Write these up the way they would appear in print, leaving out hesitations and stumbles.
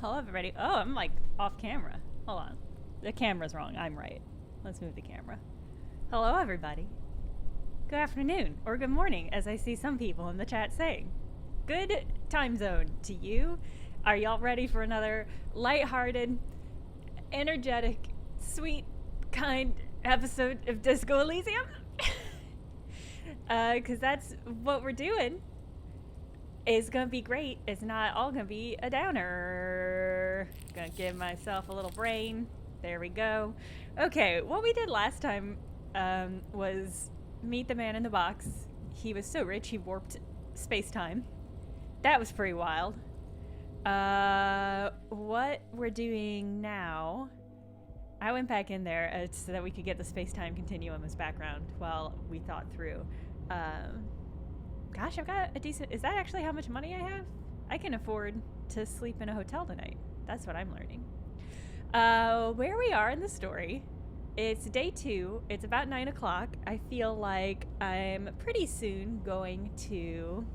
Hello, everybody. Oh, I'm like off camera. Hold on. The camera's wrong. I'm right. Let's move the camera. Hello, everybody. Good afternoon, or good morning, as I see some people in the chat saying. Good time zone to you. Are y'all ready for another lighthearted, energetic, sweet, kind episode of Disco Elysium? Because that's what we're doing. It's gonna be great. It's not all gonna be a downer. Gonna give myself a little brain. There we go. Okay, what we did last time was meet the man in the box. He was so rich he warped space-time. That was pretty wild. What we're doing now, I went back in there so that we could get the space-time continuum as background while we thought through. Gosh, I've got a decent... Is that actually how much money I have? I can afford to sleep in a hotel tonight. That's what I'm learning. Where we are in the story, it's day 2. It's about 9 o'clock. I feel like I'm pretty soon going to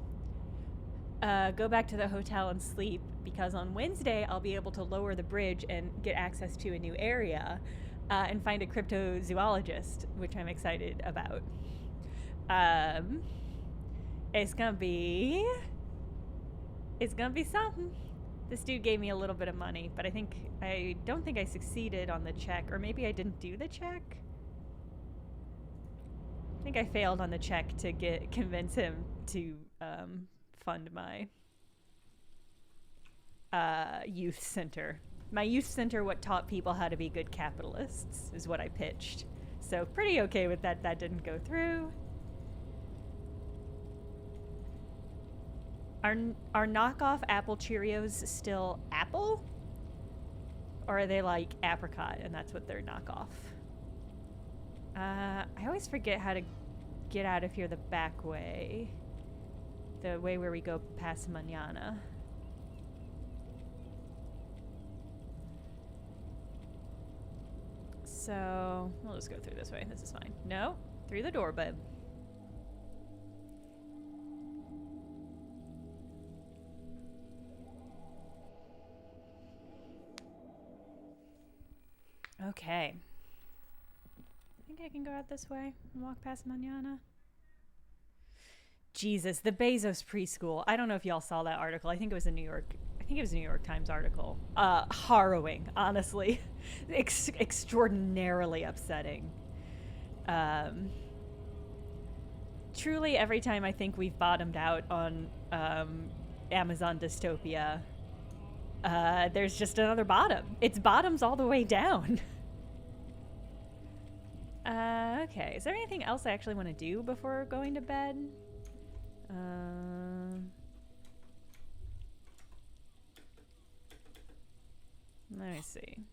go back to the hotel and sleep, because on Wednesday I'll be able to lower the bridge and get access to a new area and find a cryptozoologist, which I'm excited about. It's gonna be something. This dude gave me a little bit of money, but I don't think I succeeded on the check, or maybe I didn't do the check. I think I failed on the check to convince him to fund my youth center. My youth center, what taught people how to be good capitalists, is what I pitched. So pretty okay with that. That didn't go through. Are knockoff apple Cheerios still apple? Or are they like apricot and that's what they're knockoff? I always forget how to get out of here the back way. The way where we go past Manana. So, we'll just go through this way. This is fine. No, through the door, bud. Okay. I think I can go out this way and walk past Manana. Jesus, the Bezos preschool. I don't know if y'all saw that article. I think it was a New York Times article. Harrowing, honestly. Extraordinarily upsetting. Truly, every time I think we've bottomed out on Amazon dystopia, there's just another bottom. It's bottoms all the way down. Okay. Is there anything else I actually want to do before going to bed? Let me see.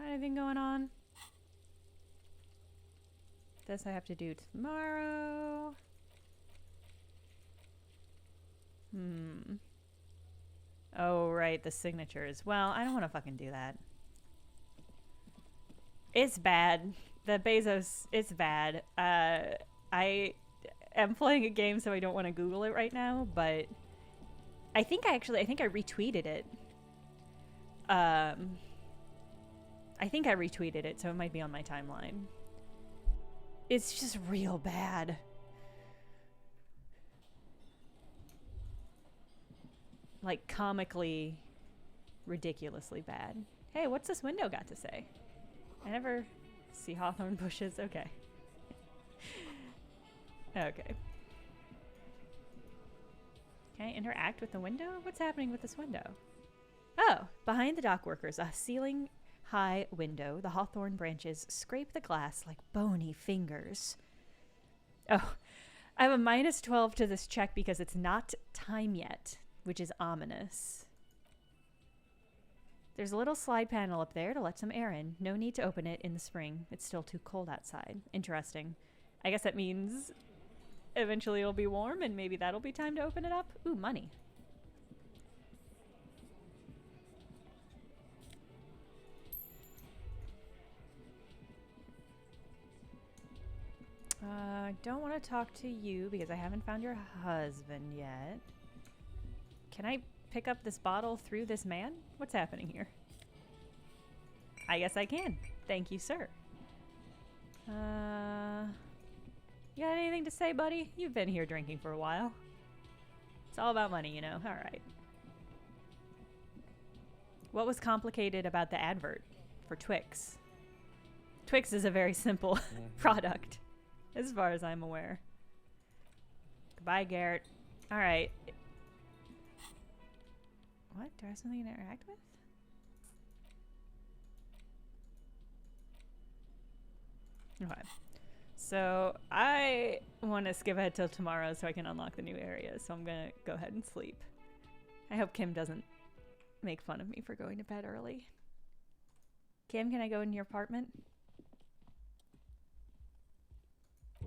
Anything going on? This I have to do tomorrow. Oh, right, the signatures. Well, I don't want to fucking do that. It's bad. The Bezos, it's bad. I am playing a game, so I don't want to Google it right now, but I think I retweeted it. I think I retweeted it, so it might be on my timeline. It's just real bad. Like, comically, ridiculously bad. Hey, what's this window got to say? I never see hawthorn bushes. Okay. Okay. Can I interact with the window? What's happening with this window? Oh, behind the dock workers, a ceiling-high window. The hawthorn branches scrape the glass like bony fingers. Oh, I have a -12 to this check because it's not time yet, which is ominous. There's a little slide panel up there to let some air in. No need to open it in the spring. It's still too cold outside. Interesting. I guess that means eventually it'll be warm and maybe that'll be time to open it up. Ooh, money. I don't want to talk to you because I haven't found your husband yet. Can I pick up this bottle through this man? What's happening here? I guess I can. Thank you, sir. You got anything to say, buddy? You've been here drinking for a while. It's all about money, you know. All right. What was complicated about the advert for Twix? Twix is a very simple product, as far as I'm aware. Goodbye, Garrett. All right. What? Do I have something to interact with? Okay. So I want to skip ahead till tomorrow so I can unlock the new areas. So I'm going to go ahead and sleep. I hope Kim doesn't make fun of me for going to bed early. Kim, can I go in your apartment?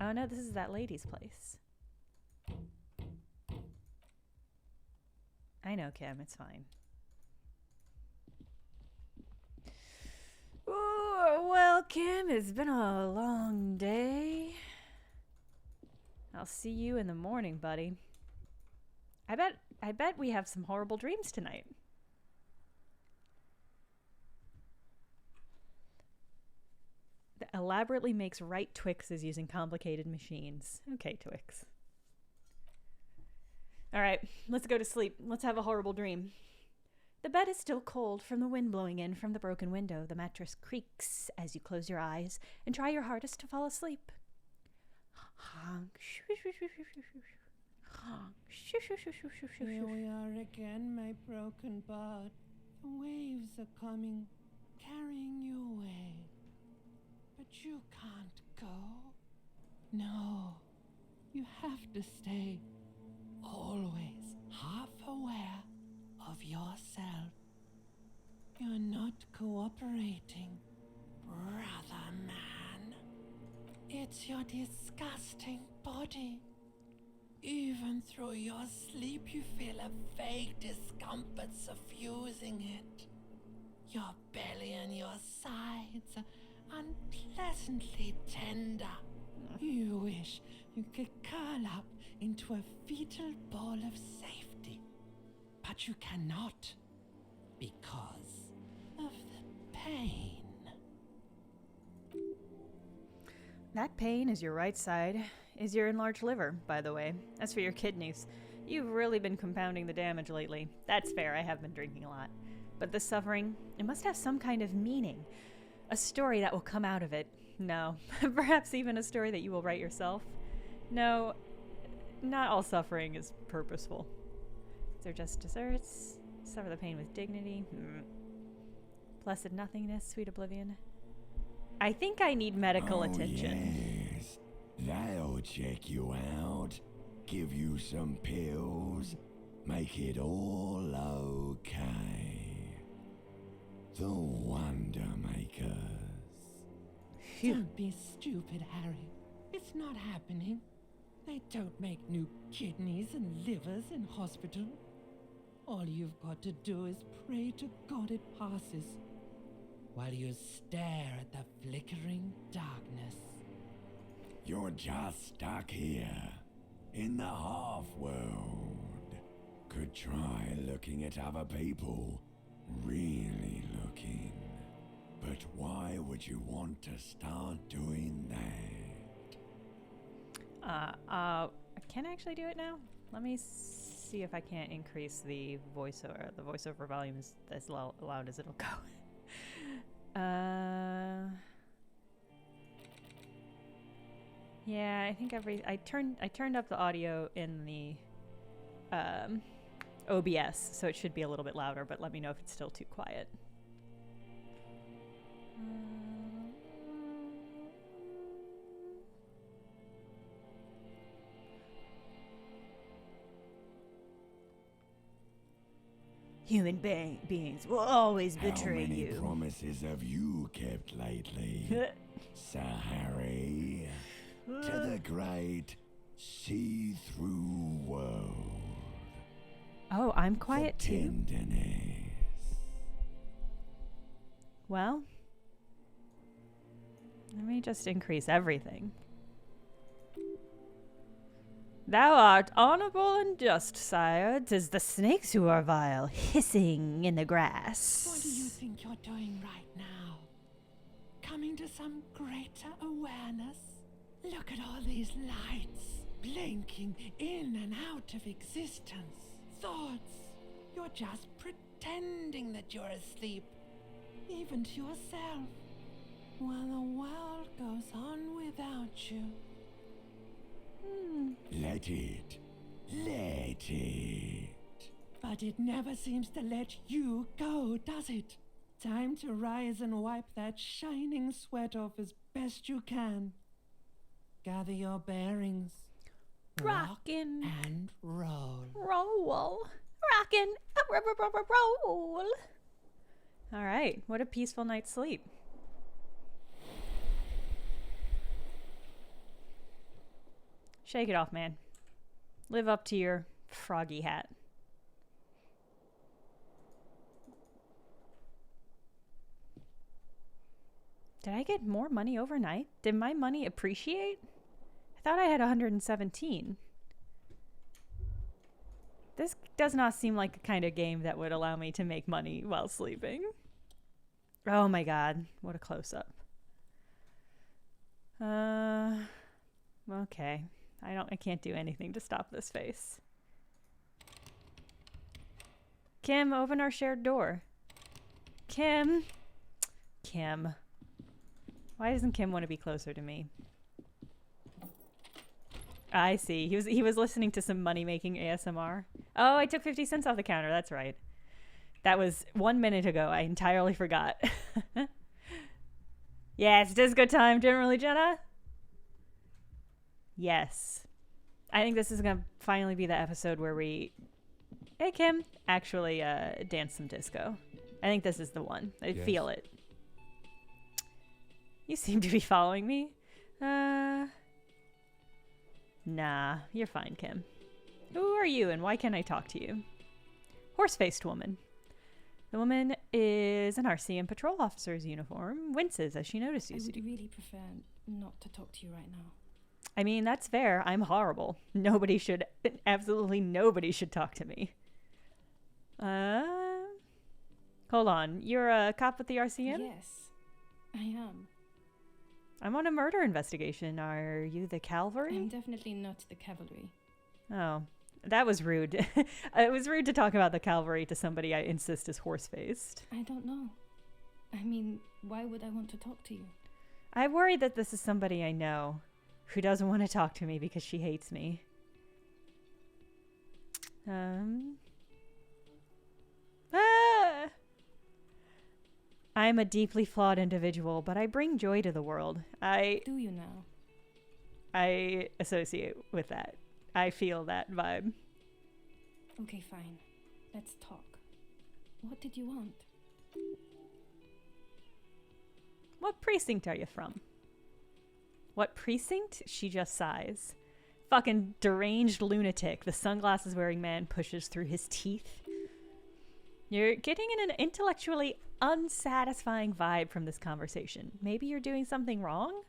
Oh no, this is that lady's place. I know, Kim, it's fine. Ooh, well, Kim, it's been a long day. I'll see you in the morning, buddy. I bet we have some horrible dreams tonight. That elaborately makes right Twixes using complicated machines. Okay, Twix. All right, let's go to sleep. Let's have a horrible dream. The bed is still cold from the wind blowing in from the broken window. The mattress creaks as you close your eyes and try your hardest to fall asleep. Here we are again, my broken bird. The waves are coming, carrying you away. But you can't go. No, you have to stay. Always half aware of yourself. You're not cooperating, brother man. It's your disgusting body. Even through your sleep you feel a vague discomfort suffusing it. Your belly and your sides are unpleasantly tender. You wish you could curl up into a fetal ball of safety. But you cannot, because of the pain. That pain is your right side, is your enlarged liver, by the way. As for your kidneys, you've really been compounding the damage lately. That's fair, I have been drinking a lot. But the suffering, it must have some kind of meaning. A story that will come out of it. No, perhaps even a story that you will write yourself. No, not all suffering is purposeful. They're just desserts. Suffer the pain with dignity. Blessed nothingness, sweet oblivion. I think I need medical attention. Yes, they'll check you out, give you some pills, make it all okay. The Wonder Makers. Phew. Don't be stupid, Harry. It's not happening. They don't make new kidneys and livers in hospital. All you've got to do is pray to God it passes, while you stare at the flickering darkness. You're just stuck here, in the half-world. Could try looking at other people, really looking. But why would you want to start doing that? Can I actually do it now? Let me see if I can't increase the voiceover. The voiceover volume is as loud as it'll go. Yeah, I think I turned up the audio in the OBS, so it should be a little bit louder, but let me know if it's still too quiet. Human beings will always betray How many you. promises have you kept lately, Sir Harry? To the great see-through world. Oh, I'm quiet for too. tenderness. Well, let me just increase everything. Thou art honorable and just, sire. 'Tis the snakes who are vile, hissing in the grass. What do you think you're doing right now? Coming to some greater awareness? Look at all these lights, blinking in and out of existence. Thoughts. You're just pretending that you're asleep, even to yourself, while the world goes on without you. Let it. Let it. But it never seems to let you go, does it? Time to rise and wipe that shining sweat off as best you can. Gather your bearings. Rockin'. Rock and roll. Roll. Rockin'. Roll. All right. What a peaceful night's sleep. Shake it off, man. Live up to your froggy hat. Did I get more money overnight? Did my money appreciate? I thought I had 117. This does not seem like the kind of game that would allow me to make money while sleeping. Oh my god, what a close-up. Okay. I can't do anything to stop this face. Kim, open our shared door. Kim. Why doesn't Kim want to be closer to me? I see. He was listening to some money-making ASMR. Oh, I took 50 cents off the counter. That's right. That was 1 minute ago. I entirely forgot. Yeah, it's disco time, generally, Jenna. Yes. I think this is going to finally be the episode where we, hey, Kim, actually dance some disco. I think this is the one. I feel it. You seem to be following me. Nah, you're fine, Kim. Who are you and why can't I talk to you? Horse-faced woman. The woman is an RCM patrol officer's uniform, winces as she notices you. I would really prefer not to talk to you right now. I mean, that's fair. I'm horrible. Absolutely nobody should talk to me. Hold on. You're a cop with the RCM? Yes, I am. I'm on a murder investigation. Are you the cavalry? I'm definitely not the cavalry. Oh, that was rude. It was rude to talk about the cavalry to somebody I insist is horse-faced. I don't know. I mean, why would I want to talk to you? I worry that this is somebody I know who doesn't want to talk to me because she hates me. I'm a deeply flawed individual, but I bring joy to the world. Do you now? I associate with that. I feel that vibe. Okay, fine. Let's talk. What did you want? What precinct are you from? What precinct? She just sighs. Fucking deranged lunatic. The sunglasses wearing man pushes through his teeth. You're getting an intellectually unsatisfying vibe from this conversation. Maybe you're doing something wrong?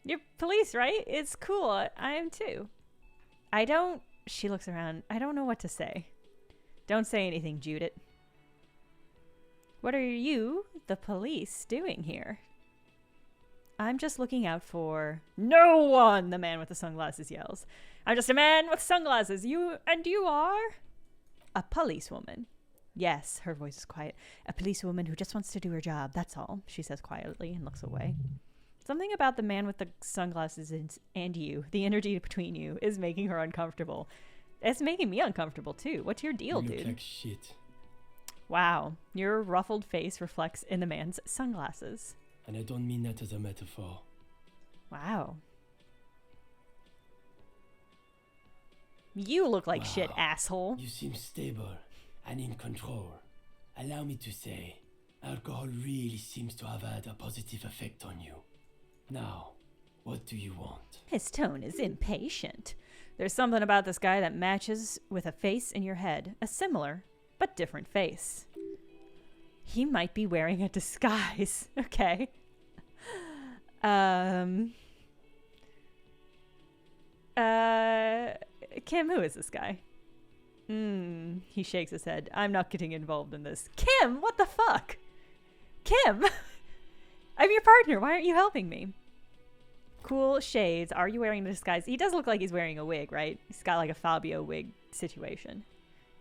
You're police, right? It's cool. I am too. She looks around. I don't know what to say. Don't say anything, Judith. What are you, the police, doing here? I'm just looking out for no one, the man with the sunglasses yells. I'm just a man with sunglasses. You are? A policewoman. Yes, her voice is quiet. A policewoman who just wants to do her job, that's all, she says quietly and looks away. Something about the man with the sunglasses and you, the energy between you, is making her uncomfortable. It's making me uncomfortable too. What's your deal, you dude? look like shit. Wow, your ruffled face reflects in the man's sunglasses. And I don't mean that as a metaphor. Wow. You look like shit, Wow. asshole. You seem stable and in control. Allow me to say, alcohol really seems to have had a positive effect on you. Now, what do you want? His tone is impatient. There's something about this guy that matches with a face in your head. A similar, but different face. He might be wearing a disguise. Okay. Kim, who is this guy? He shakes his head. I'm not getting involved in this. Kim, what the fuck? Kim! I'm your partner. Why aren't you helping me? Cool shades. Are you wearing a disguise? He does look like he's wearing a wig, right? He's got like a Fabio wig situation.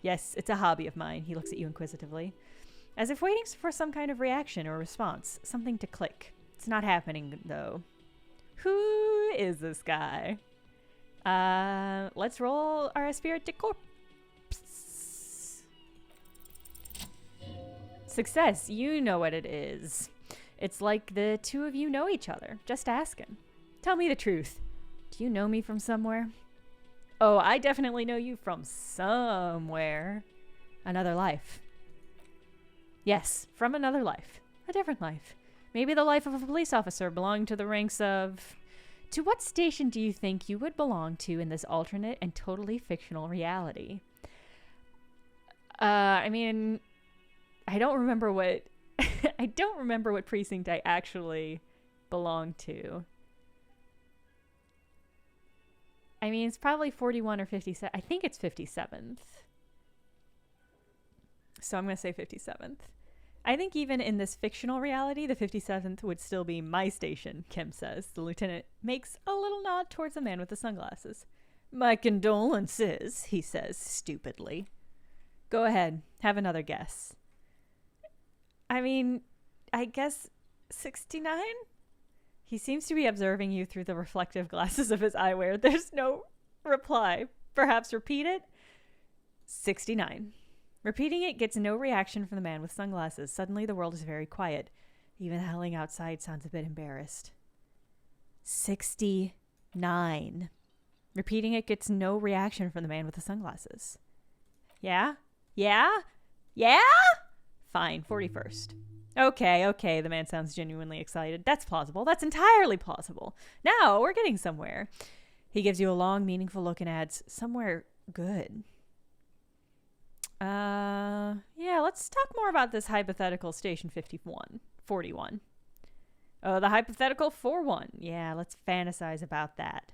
Yes, it's a hobby of mine. He looks at you inquisitively, as if waiting for some kind of reaction or response. Something to click. It's not happening, though. Who is this guy? Let's roll our spirit de corpse. Success. You know what it is. It's like the two of you know each other. Just ask him. Tell me the truth. Do you know me from somewhere? Oh, I definitely know you from somewhere. Another life. Yes, from another life. A different life. Maybe the life of a police officer belonging to the ranks of... To what station do you think you would belong to in this alternate and totally fictional reality? I mean, I don't remember what... I don't remember what precinct I actually belong to. I mean, it's probably 41 or 57. I think it's 57th. So I'm going to say 57th. I think even in this fictional reality, the 57th would still be my station, Kim says. The lieutenant makes a little nod towards the man with the sunglasses. My condolences, he says stupidly. Go ahead, have another guess. I mean, I guess 69? He seems to be observing you through the reflective glasses of his eyewear. There's no reply. Perhaps repeat it? 69. Repeating it gets no reaction from the man with sunglasses. Suddenly the world is very quiet. Even the howling outside sounds a bit embarrassed. 69. Repeating it gets no reaction from the man with the sunglasses. Yeah? Yeah? Yeah? Fine, 41st. Okay, the man sounds genuinely excited. That's plausible. That's entirely plausible. Now, we're getting somewhere. He gives you a long, meaningful look and adds, somewhere good. Yeah, let's talk more about this hypothetical station 41. Oh, the hypothetical 41. Yeah, let's fantasize about that.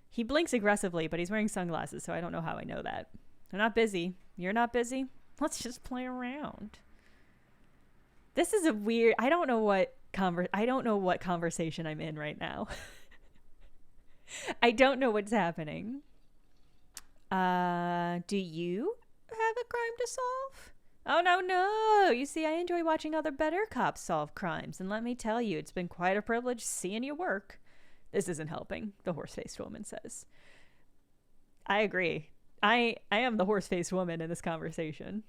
He blinks aggressively, but he's wearing sunglasses, so I don't know how I know that. I'm not busy. You're not busy? Let's just play around. This is a weird... I don't know what conversation I'm in right now. I don't know what's happening. Do you have a crime to solve? Oh, no. You see, I enjoy watching other better cops solve crimes, and let me tell you, it's been quite a privilege seeing you work. This isn't helping, the horse-faced woman says. I agree. I am the horse-faced woman in this conversation.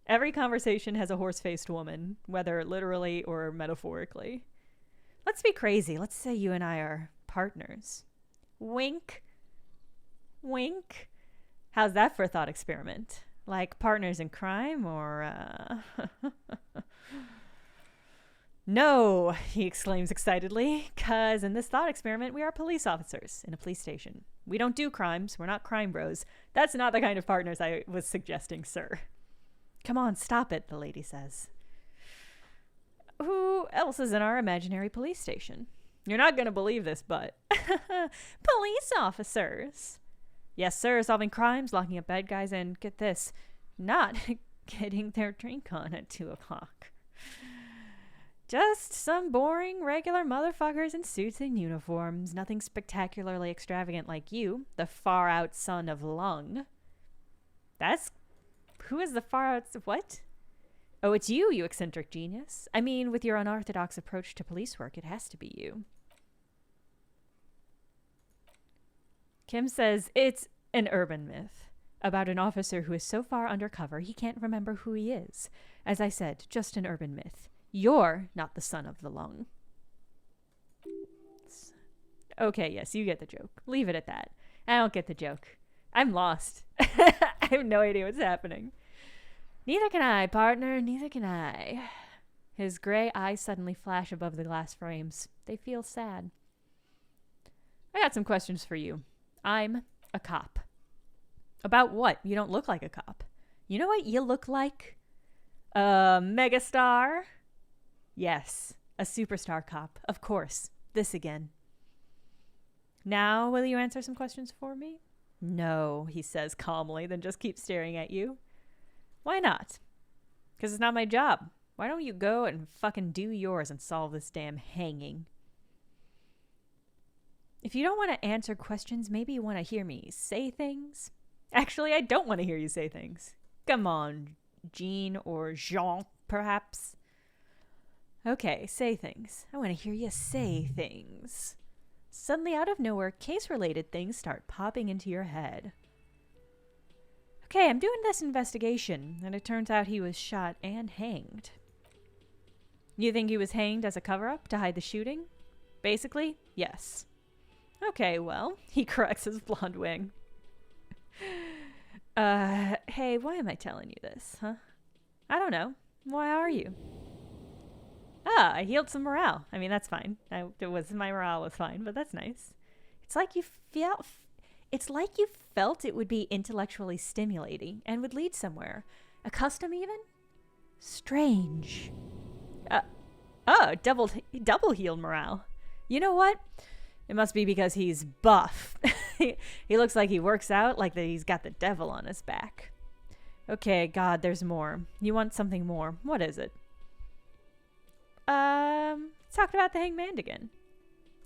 Every conversation has a horse-faced woman, whether literally or metaphorically. Let's be crazy. Let's say you and I are partners. Wink. Wink. How's that for a thought experiment? Like partners in crime or... No, he exclaims excitedly, because in this thought experiment, we are police officers in a police station. We don't do crimes. We're not crime bros. That's not the kind of partners I was suggesting, sir. Come on, stop it, the lady says. Who else is in our imaginary police station? You're not going to believe this, but... Police officers. Yes, sir, solving crimes, locking up bad guys, and get this, not getting their drink on at 2 o'clock. Just some boring, regular motherfuckers in suits and uniforms. Nothing spectacularly extravagant like you, the far-out son of Lung. That's... Who is the far-out... What? Oh, it's you, you eccentric genius. I mean, with your unorthodox approach to police work, it has to be you. Kim says it's an urban myth about an officer who is so far undercover he can't remember who he is. As I said, just an urban myth. You're not the son of the Lung. Okay, yes, you get the joke. Leave it at that. I don't get the joke. I'm lost. I have no idea what's happening. Neither can I, partner. Neither can I. His gray eyes suddenly flash above the glass frames. They feel sad. I got some questions for you. I'm a cop. About what? You don't look like a cop. You know what you look like? A megastar? Yes, a superstar cop. Of course. This again. Now, will you answer some questions for me? No, he says calmly, then just keeps staring at you. Why not? Because it's not my job. Why don't you go and fucking do yours and solve this damn hanging? If you don't want to answer questions, maybe you want to hear me say things? Actually, I don't want to hear you say things. Come on, Jean or Jean, perhaps. Okay, say things. I want to hear you say things. Suddenly, out of nowhere, case-related things start popping into your head. Okay, I'm doing this investigation, and it turns out he was shot and hanged. You think he was hanged as a cover-up to hide the shooting? Basically, yes. Okay, well, he corrects his blonde wing. Hey, why am I telling you this, huh? I don't know. Why are you? Ah, I healed some morale. I mean, that's fine. My morale was fine, but that's nice. It's like you felt it would be intellectually stimulating and would lead somewhere. A custom even? Strange. Double healed morale. You know what? It must be because he's buff. He looks like he works out, like that he's got the devil on his back. Okay, God, there's more. You want something more. What is it? Talked about the hangman again.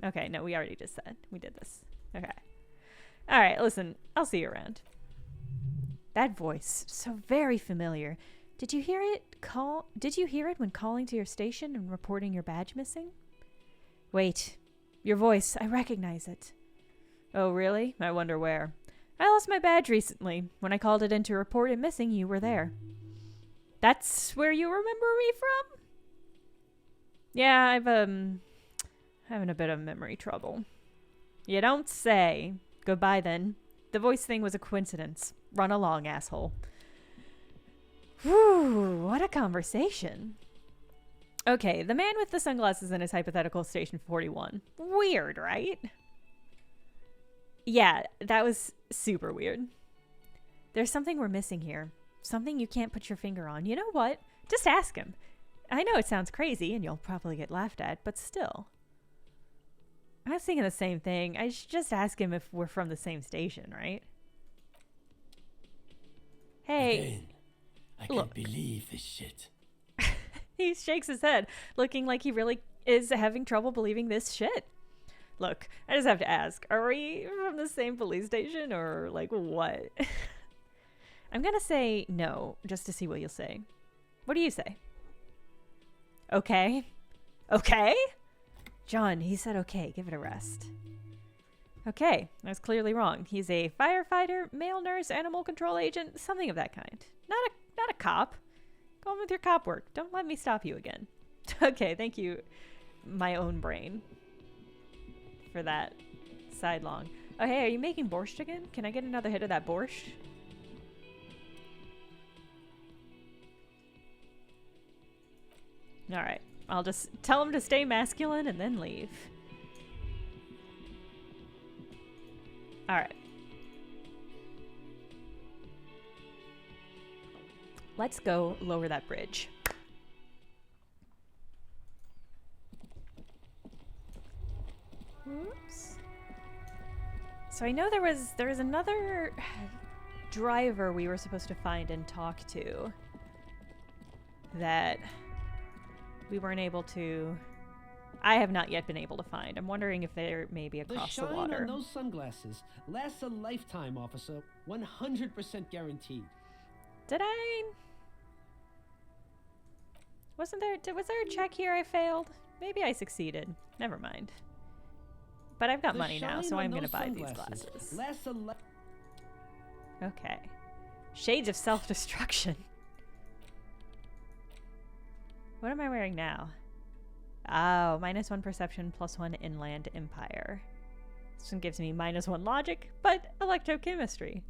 Okay, no, we already just said. We did this. Okay. Alright, listen, I'll see you around. That voice, so very familiar. Did you hear it when calling to your station and reporting your badge missing? Wait, your voice, I recognize it. Oh, really? I wonder where. I lost my badge recently. When I called it in to report it missing, you were there. That's where you remember me from? Yeah, I've, having a bit of memory trouble. You don't say. Goodbye, then. The voice thing was a coincidence. Run along, asshole. Whew, what a conversation. Okay, the man with the sunglasses in his hypothetical Station 41. Weird, right? Yeah, that was super weird. There's something we're missing here. Something you can't put your finger on. You know what? Just ask him. I know it sounds crazy and you'll probably get laughed at, but still. I was thinking the same thing. I should just ask him if we're from the same station, right? Hey. Again, I can't believe this shit. He shakes his head, looking like he really is having trouble believing this shit. Look, I just have to ask, are we from the same police station or like what? I'm gonna say no, just to see what you'll say. What do you say? Okay? Okay? John, he said okay, give it a rest. Okay, I was clearly wrong. He's a firefighter, male nurse, animal control agent, something of that kind. Not a cop. Go on with your cop work. Don't let me stop you again. Okay, thank you, my own brain, for that sidelong. Oh, hey, are you making borscht again? Can I get another hit of that borscht? Alright, I'll just tell him to stay masculine and then leave. Alright. Let's go lower that bridge. Oops. So I know there was another driver we were supposed to find and talk to that we weren't able to. I have not yet been able to find. I'm wondering if they're maybe across the water. The shine on those sunglasses lasts a lifetime, officer. 100% guaranteed. Did I? Was there a check here I failed? Maybe I succeeded. Never mind. But I've got money now, so I'm going to buy these glasses. Okay. Shades of self-destruction. What am I wearing now? Oh, -1 perception, +1 inland empire. This one gives me -1 logic, but electrochemistry.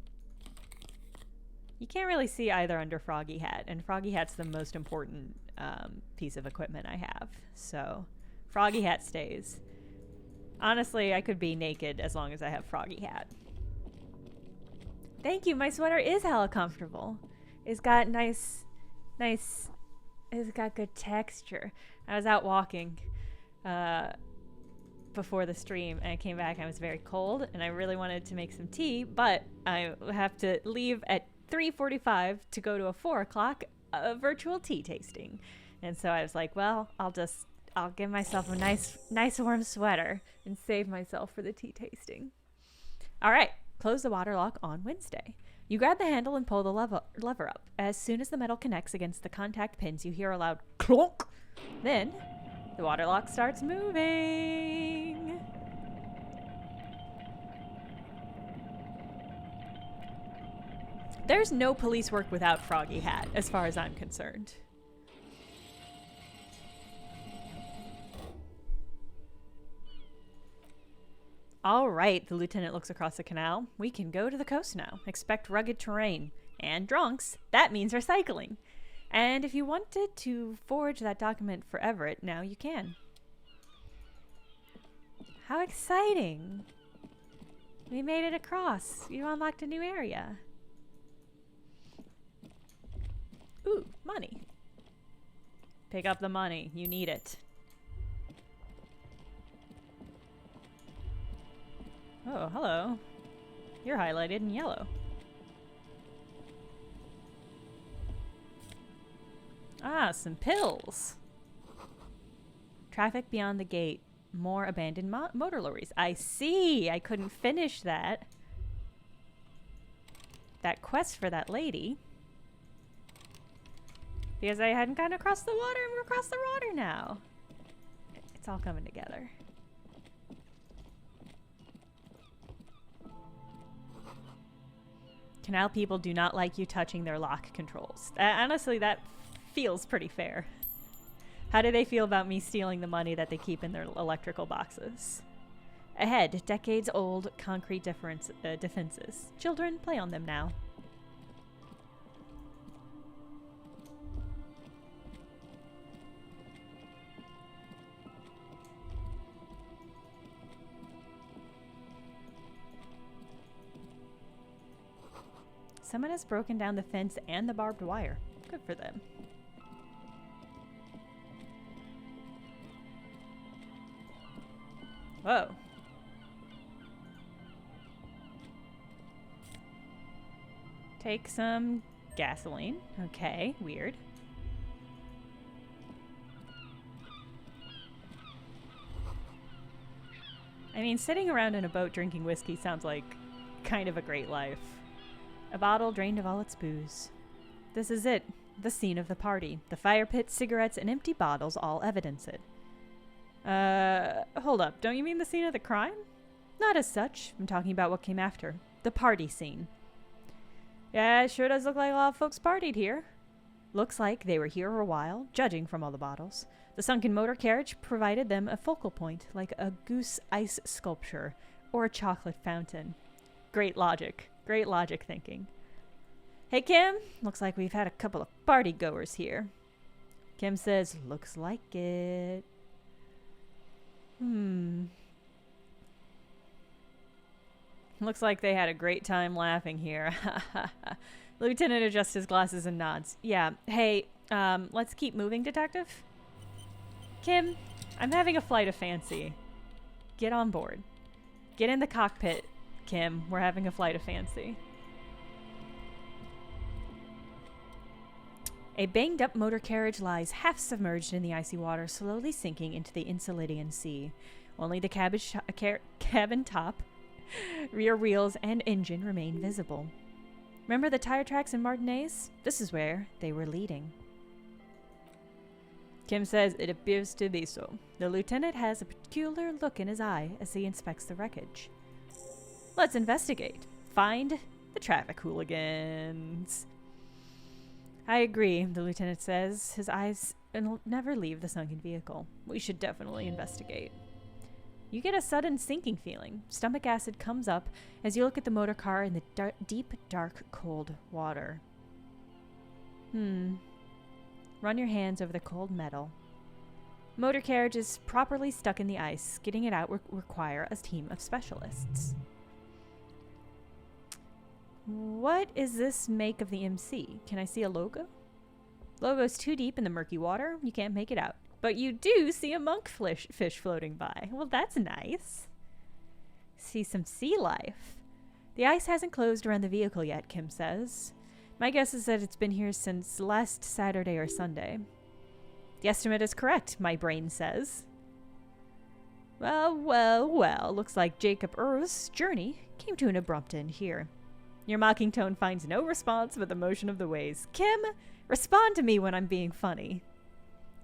You can't really see either under Froggy Hat, and Froggy Hat's the most important piece of equipment I have. So, Froggy Hat stays. Honestly, I could be naked as long as I have Froggy Hat. Thank you, my sweater is hella comfortable. It's got it's got good texture. I was out walking before the stream, and I came back and I was very cold, and I really wanted to make some tea, but I have to leave at 3:45 to go to a 4 o'clock virtual tea tasting. And so I was like, well, I'll give myself a nice warm sweater and save myself for the tea tasting. All right, close the water lock on Wednesday. You grab the handle and pull the lever up. As soon as the metal connects against the contact pins, you hear a loud clunk. Then the water lock starts moving. There's no police work without Froggy Hat, as far as I'm concerned. All right, the lieutenant looks across the canal. We can go to the coast now. Expect rugged terrain. And drunks. That means recycling. And if you wanted to forge that document for Everett, now you can. How exciting. We made it across. You unlocked a new area. Ooh, money. Pick up the money. You need it. Oh, hello. You're highlighted in yellow. Ah, some pills. Traffic beyond the gate. More abandoned motor lorries. I see. I couldn't finish that. That quest for that lady. Because I hadn't gotten across the water, and we're across the water now. It's all coming together. Canal people do not like you touching their lock controls. Honestly, that feels pretty fair. How do they feel about me stealing the money that they keep in their electrical boxes? Ahead, decades-old concrete defenses. Children, play on them now. Someone has broken down the fence and the barbed wire. Good for them. Whoa. Take some gasoline. Okay, weird. I mean, sitting around in a boat drinking whiskey sounds like kind of a great life. A bottle drained of all its booze. This is it. The scene of the party. The fire pit, cigarettes, and empty bottles all evidence it. Hold up. Don't you mean the scene of the crime? Not as such. I'm talking about what came after. The party scene. Yeah, it sure does look like a lot of folks partied here. Looks like they were here a while, judging from all the bottles. The sunken motor carriage provided them a focal point, like a goose ice sculpture or a chocolate fountain. Great logic. Great logic thinking. Hey, Kim. Looks like we've had a couple of party goers here. Kim says, looks like it. Looks like they had a great time laughing here. Lieutenant adjusts his glasses and nods. Yeah. Hey, let's keep moving, Detective. Kim, I'm having a flight of fancy. Get on board. Get in the cockpit, Kim. We're having a flight of fancy. A banged-up motor carriage lies half submerged in the icy water, slowly sinking into the Insulatean Sea. Only the cabin top, rear wheels, and engine remain visible. Remember the tire tracks in Martinez? This is where they were leading. Kim says it appears to be so. The lieutenant has a peculiar look in his eye as he inspects the wreckage. Let's investigate. Find the traffic hooligans. I agree, the lieutenant says. His eyes never leave the sunken vehicle. We should definitely investigate. You get a sudden sinking feeling. Stomach acid comes up as you look at the motor car in the deep, dark, cold water. Run your hands over the cold metal. Motor carriage is properly stuck in the ice. Getting it out will require a team of specialists. What is this make of the MC? Can I see a logo? Logo's too deep in the murky water. You can't make it out. but you do see a fish floating by. Well, that's nice. See some sea life. The ice hasn't closed around the vehicle yet, Kim says. My guess is that it's been here since last Saturday or Sunday. The estimate is correct, my brain says. Well, looks like Jacob Earth's journey came to an abrupt end here. Your mocking tone finds no response but the motion of the waves. Kim, respond to me when I'm being funny.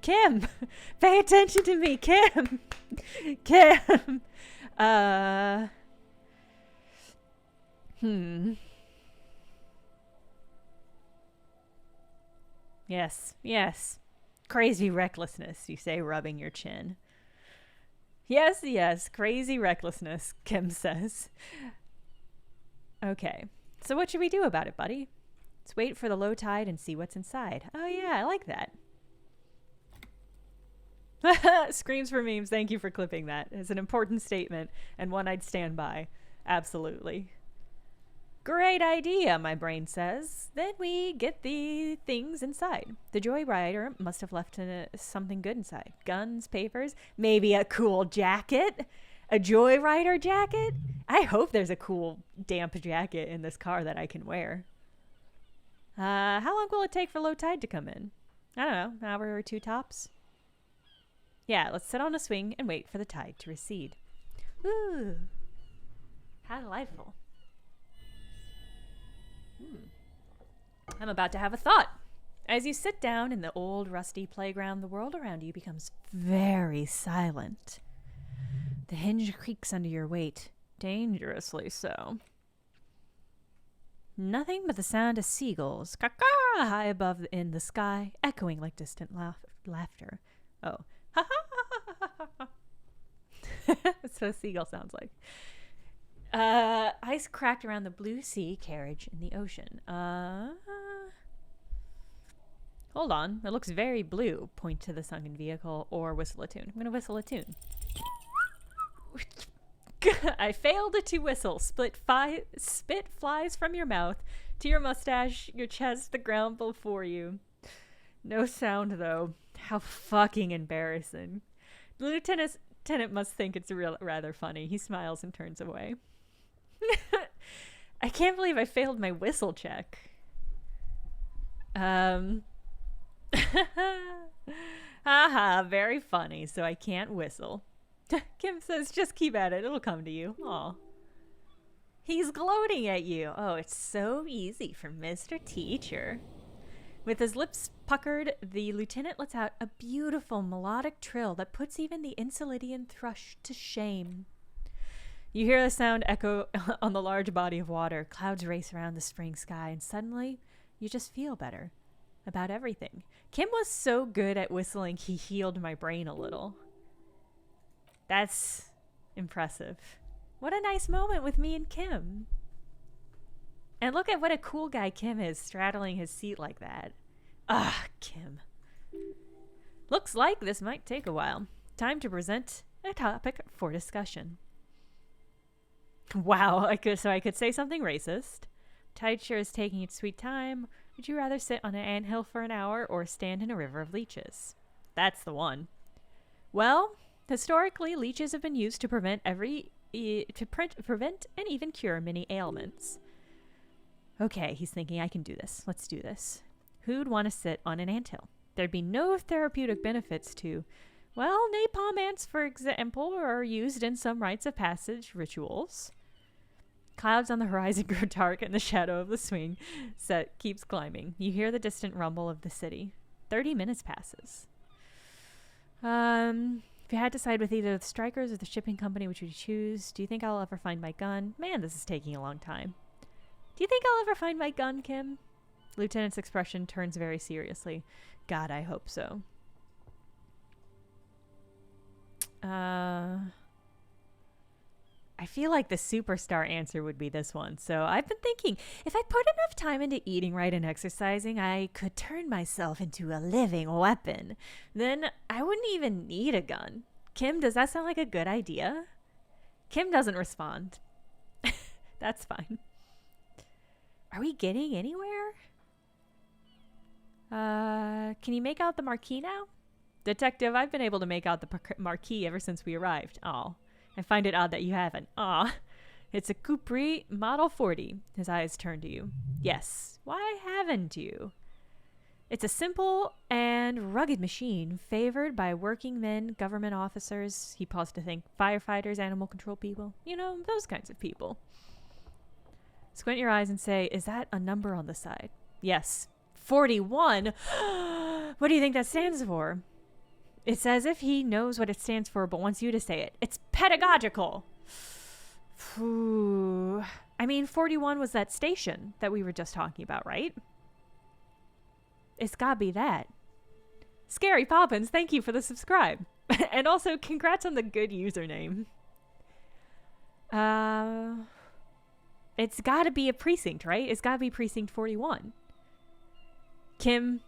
Kim, pay attention to me, Kim. Kim. Yes. Crazy recklessness, you say, rubbing your chin. Yes, crazy recklessness, Kim says. Okay, so what should we do about it, buddy? Let's wait for the low tide and see what's inside. Oh yeah, I like that. Screams for memes, thank you for clipping that. It's an important statement, and one I'd stand by. Absolutely. Great idea, my brain says. Then we get the things inside. The joyrider must have left something good inside. Guns, papers, maybe a cool jacket. A joyrider jacket? I hope there's a cool damp jacket in this car that I can wear. How long will it take for low tide to come in? I don't know, an hour or two tops? Yeah, let's sit on a swing and wait for the tide to recede. Ooh, how delightful. I'm about to have a thought. As you sit down in the old rusty playground, the world around you becomes very silent. The hinge creaks under your weight, dangerously so. Nothing but the sound of seagulls, caw-caw, high above in the sky, echoing like distant laughter. Oh, ha ha ha ha ha ha. That's what a seagull sounds like. Ice cracked around the blue sea carriage in the ocean. Hold on. It looks very blue. Point to the sunken vehicle or whistle a tune. I'm going to whistle a tune. I failed to whistle. Spit flies from your mouth to your mustache, your chest, the ground before you. No sound, though. How fucking embarrassing. The lieutenant must think it's rather funny. He smiles and turns away. I can't believe I failed my whistle check. Haha, very funny, so I can't whistle. Kim says, just keep at it. It'll come to you. Aw. He's gloating at you. Oh, it's so easy for Mr. Teacher. With his lips puckered, the lieutenant lets out a beautiful melodic trill that puts even the Insulidian thrush to shame. You hear the sound echo on the large body of water. Clouds race around the spring sky, and suddenly you just feel better about everything. Kim was so good at whistling, he healed my brain a little. That's impressive. What a nice moment with me and Kim. And look at what a cool guy Kim is, straddling his seat like that. Ah, Kim. Looks like this might take a while. Time to present a topic for discussion. Wow, I could say something racist. Tide sure is taking its sweet time. Would you rather sit on an anthill for an hour or stand in a river of leeches? That's the one. Well, historically, leeches have been used to prevent and even cure many ailments. Okay, he's thinking, I can do this. Let's do this. Who'd want to sit on an anthill? There'd be no therapeutic benefits to, well, napalm ants, for example, are used in some rites of passage rituals. Clouds on the horizon grow dark and the shadow of the swing set keeps climbing. You hear the distant rumble of the city. 30 minutes passes. If you had to side with either the strikers or the shipping company, which would you choose? Do you think I'll ever find my gun? Man, this is taking a long time. Do you think I'll ever find my gun, Kim? Lieutenant's expression turns very seriously. God, I hope so. I feel like the superstar answer would be this one. So I've been thinking, if I put enough time into eating right and exercising, I could turn myself into a living weapon. Then I wouldn't even need a gun. Kim, does that sound like a good idea? Kim doesn't respond. That's fine. Are we getting anywhere? Can you make out the marquee now? Detective, I've been able to make out the marquee ever since we arrived. Aw. I find it odd that you haven't. Aw. It's a Capri Model 40. His eyes turn to you. Yes. Why haven't you? It's a simple and rugged machine favored by working men, government officers, he paused to think, firefighters, animal control people. You know, those kinds of people. Squint your eyes and say, is that a number on the side? Yes. 41? What do you think that stands for? It's as if he knows what it stands for but wants you to say it. It's pedagogical. Phew. I mean, 41 was that station that we were just talking about, right? It's gotta be that. Scary Poppins, thank you for the subscribe. And also, congrats on the good username. It's gotta be a precinct, right? It's gotta be precinct 41. Kim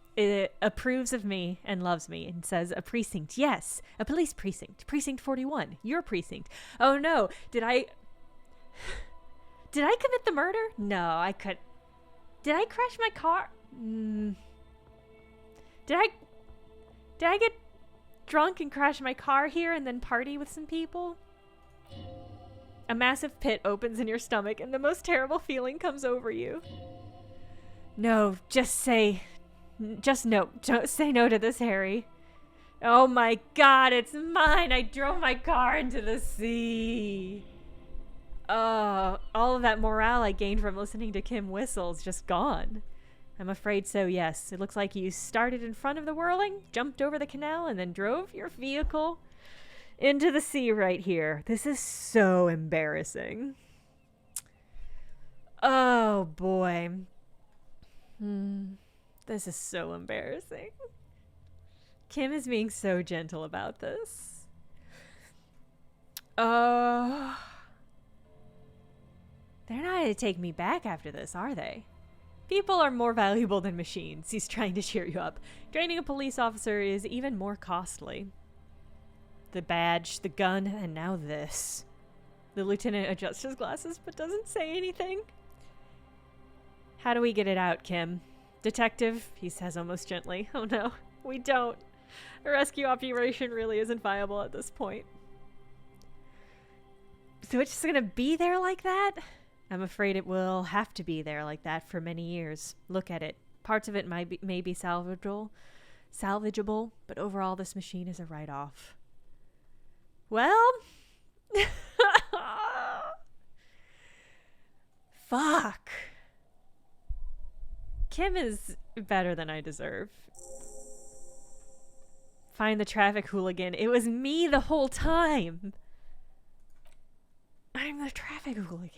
approves of me and loves me and says, a precinct, yes. A police precinct. Precinct 41. Your precinct. Oh no, did I commit the murder? No, I could. Did I crash my car? Did I get drunk and crash my car here and then party with some people? A massive pit opens in your stomach and the most terrible feeling comes over you. No, just say no. Don't say no to this, Harry. Oh my god, it's mine. I drove my car into the sea. Oh, all of that morale I gained from listening to Kim whistle is just gone. I'm afraid so, yes. It looks like you started in front of the whirling, jumped over the canal, and then drove your vehicle into the sea right here. This is so embarrassing. Oh, boy. This is so embarrassing. Kim is being so gentle about this. Oh. They're not going to take me back after this, are they? People are more valuable than machines. He's trying to cheer you up. Training a police officer is even more costly. The badge, the gun, and now this. The lieutenant adjusts his glasses but doesn't say anything. How do we get it out, Kim? Detective, he says almost gently. Oh no, we don't. A rescue operation really isn't viable at this point. So it's just gonna be there like that? I'm afraid it will have to be there like that for many years. Look at it. Parts of it may be salvageable, but overall this machine is a write-off. Well, fuck. Kim is better than I deserve. Find the traffic hooligan. It was me the whole time. I'm the traffic hooligan.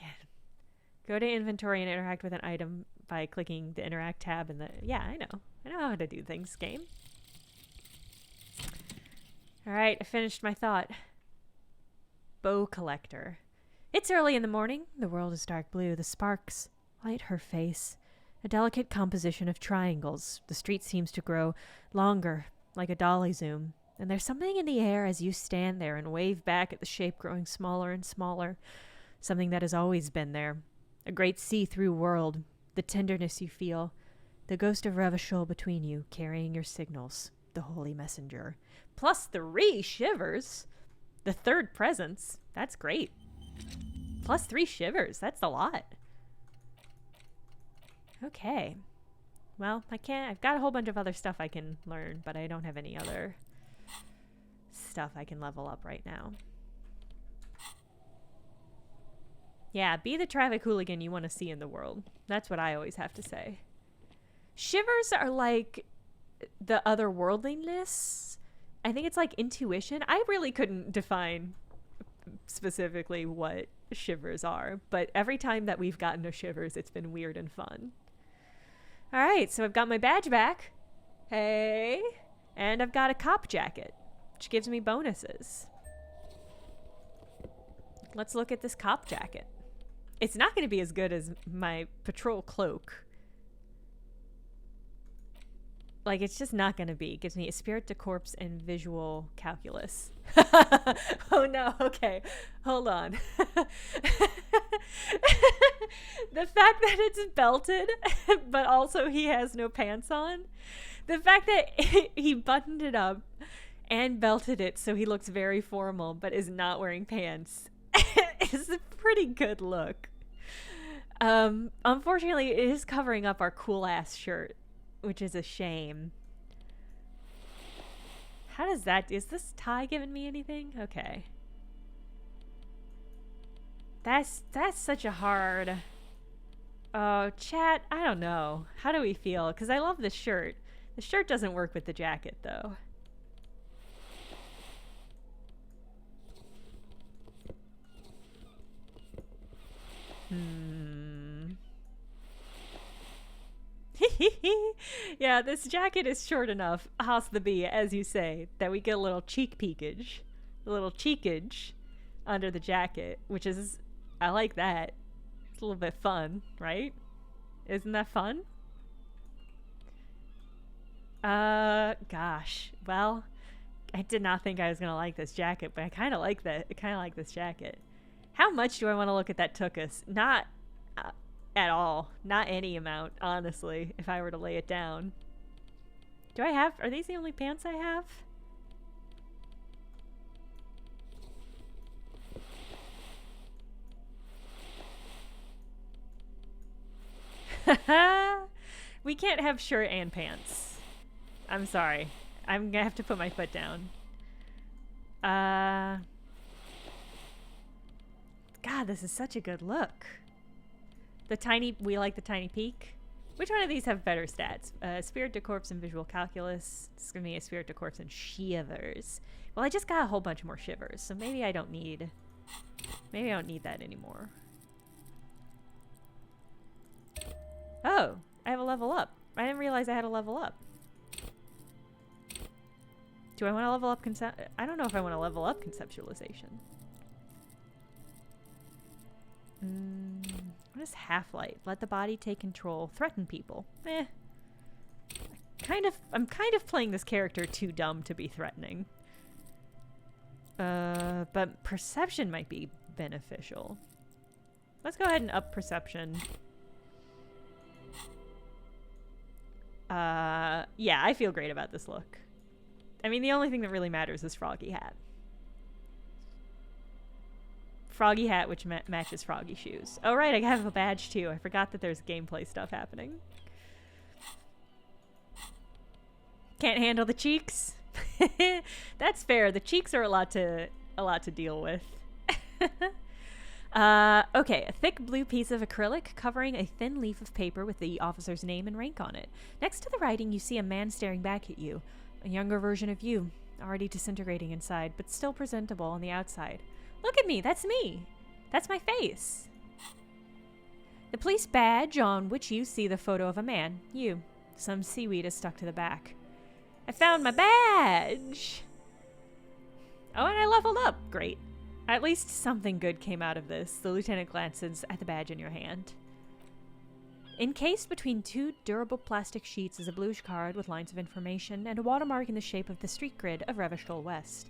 Go to inventory and interact with an item by clicking the interact tab in the... Yeah, I know how to do things, game. Alright, I finished my thought. Bow collector. It's early in the morning. The world is dark blue. The sparks light her face. A delicate composition of triangles. The street seems to grow longer, like a dolly zoom. And there's something in the air as you stand there and wave back at the shape growing smaller and smaller. Something that has always been there. A great see-through world. The tenderness you feel. The ghost of Revachol between you, carrying your signals. The holy messenger. Plus 3 shivers. The third presence. That's great. Plus 3 shivers. That's a lot. Okay. Well, I've got a whole bunch of other stuff I can learn, but I don't have any other stuff I can level up right now. Yeah, be the traffic hooligan you want to see in the world. That's what I always have to say. Shivers are like the otherworldliness. I think it's like intuition. I really couldn't define specifically what shivers are, but every time that we've gotten a shivers, it's been weird and fun. All right, so I've got my badge back. Hey. And I've got a cop jacket, which gives me bonuses. Let's look at this cop jacket. It's not going to be as good as my patrol cloak. Like, it's just not going to be. It gives me a spirit to corpse and visual calculus. Oh no, okay. Hold on. The fact that it's belted, but also he has no pants on. The fact that he buttoned it up and belted it so he looks very formal but is not wearing pants. It's a pretty good look. Unfortunately, it is covering up our cool ass shirt, which is a shame. How does that... Is this tie giving me anything? Okay. That's such a hard... Oh, chat, I don't know. How do we feel? Because I love the shirt. The shirt doesn't work with the jacket, though. Yeah, this jacket is short enough, has to be, as you say, that we get a little cheek peekage. A little cheekage under the jacket, which is... I like that. It's a little bit fun, right? Isn't that fun? Gosh. Well, I did not think I was gonna like this jacket, but I kind of like that. I kind of like this jacket. How much do I want to look at that took us? Not at all. Not any amount, honestly, if I were to lay it down. Do I have... Are these the only pants I have? We can't have shirt and pants. I'm sorry. I'm gonna have to put my foot down. God, this is such a good look. We like the tiny peak. Which one of these have better stats? Spirit to corpse and visual calculus. This is gonna be a spirit to corpse and shivers. Well, I just got a whole bunch more shivers, so maybe I don't need that anymore. Oh, I have a level up. I didn't realize I had a level up. Do I want to level up I don't know if I want to level up conceptualization. What is half-light? Let the body take control. Threaten people. Eh. I'm kind of playing this character too dumb to be threatening. But perception might be beneficial. Let's go ahead and up perception. Yeah, I feel great about this look. I mean, the only thing that really matters is Froggy Hat. Froggy Hat, which matches Froggy shoes. Oh, right, I have a badge, too. I forgot that there's gameplay stuff happening. Can't handle the cheeks? That's fair. The cheeks are a lot to deal with. Okay, a thick blue piece of acrylic covering a thin leaf of paper with the officer's name and rank on it. Next to the writing, you see a man staring back at you. A younger version of you, already disintegrating inside, but still presentable on the outside. Look at me, that's me. That's my face. The police badge on which you see the photo of a man, you. Some seaweed is stuck to the back. I found my badge! Oh, and I leveled up. Great. At least something good came out of this. The lieutenant glances at the badge in your hand. Encased between two durable plastic sheets is a bluish card with lines of information and a watermark in the shape of the street grid of Revachol West.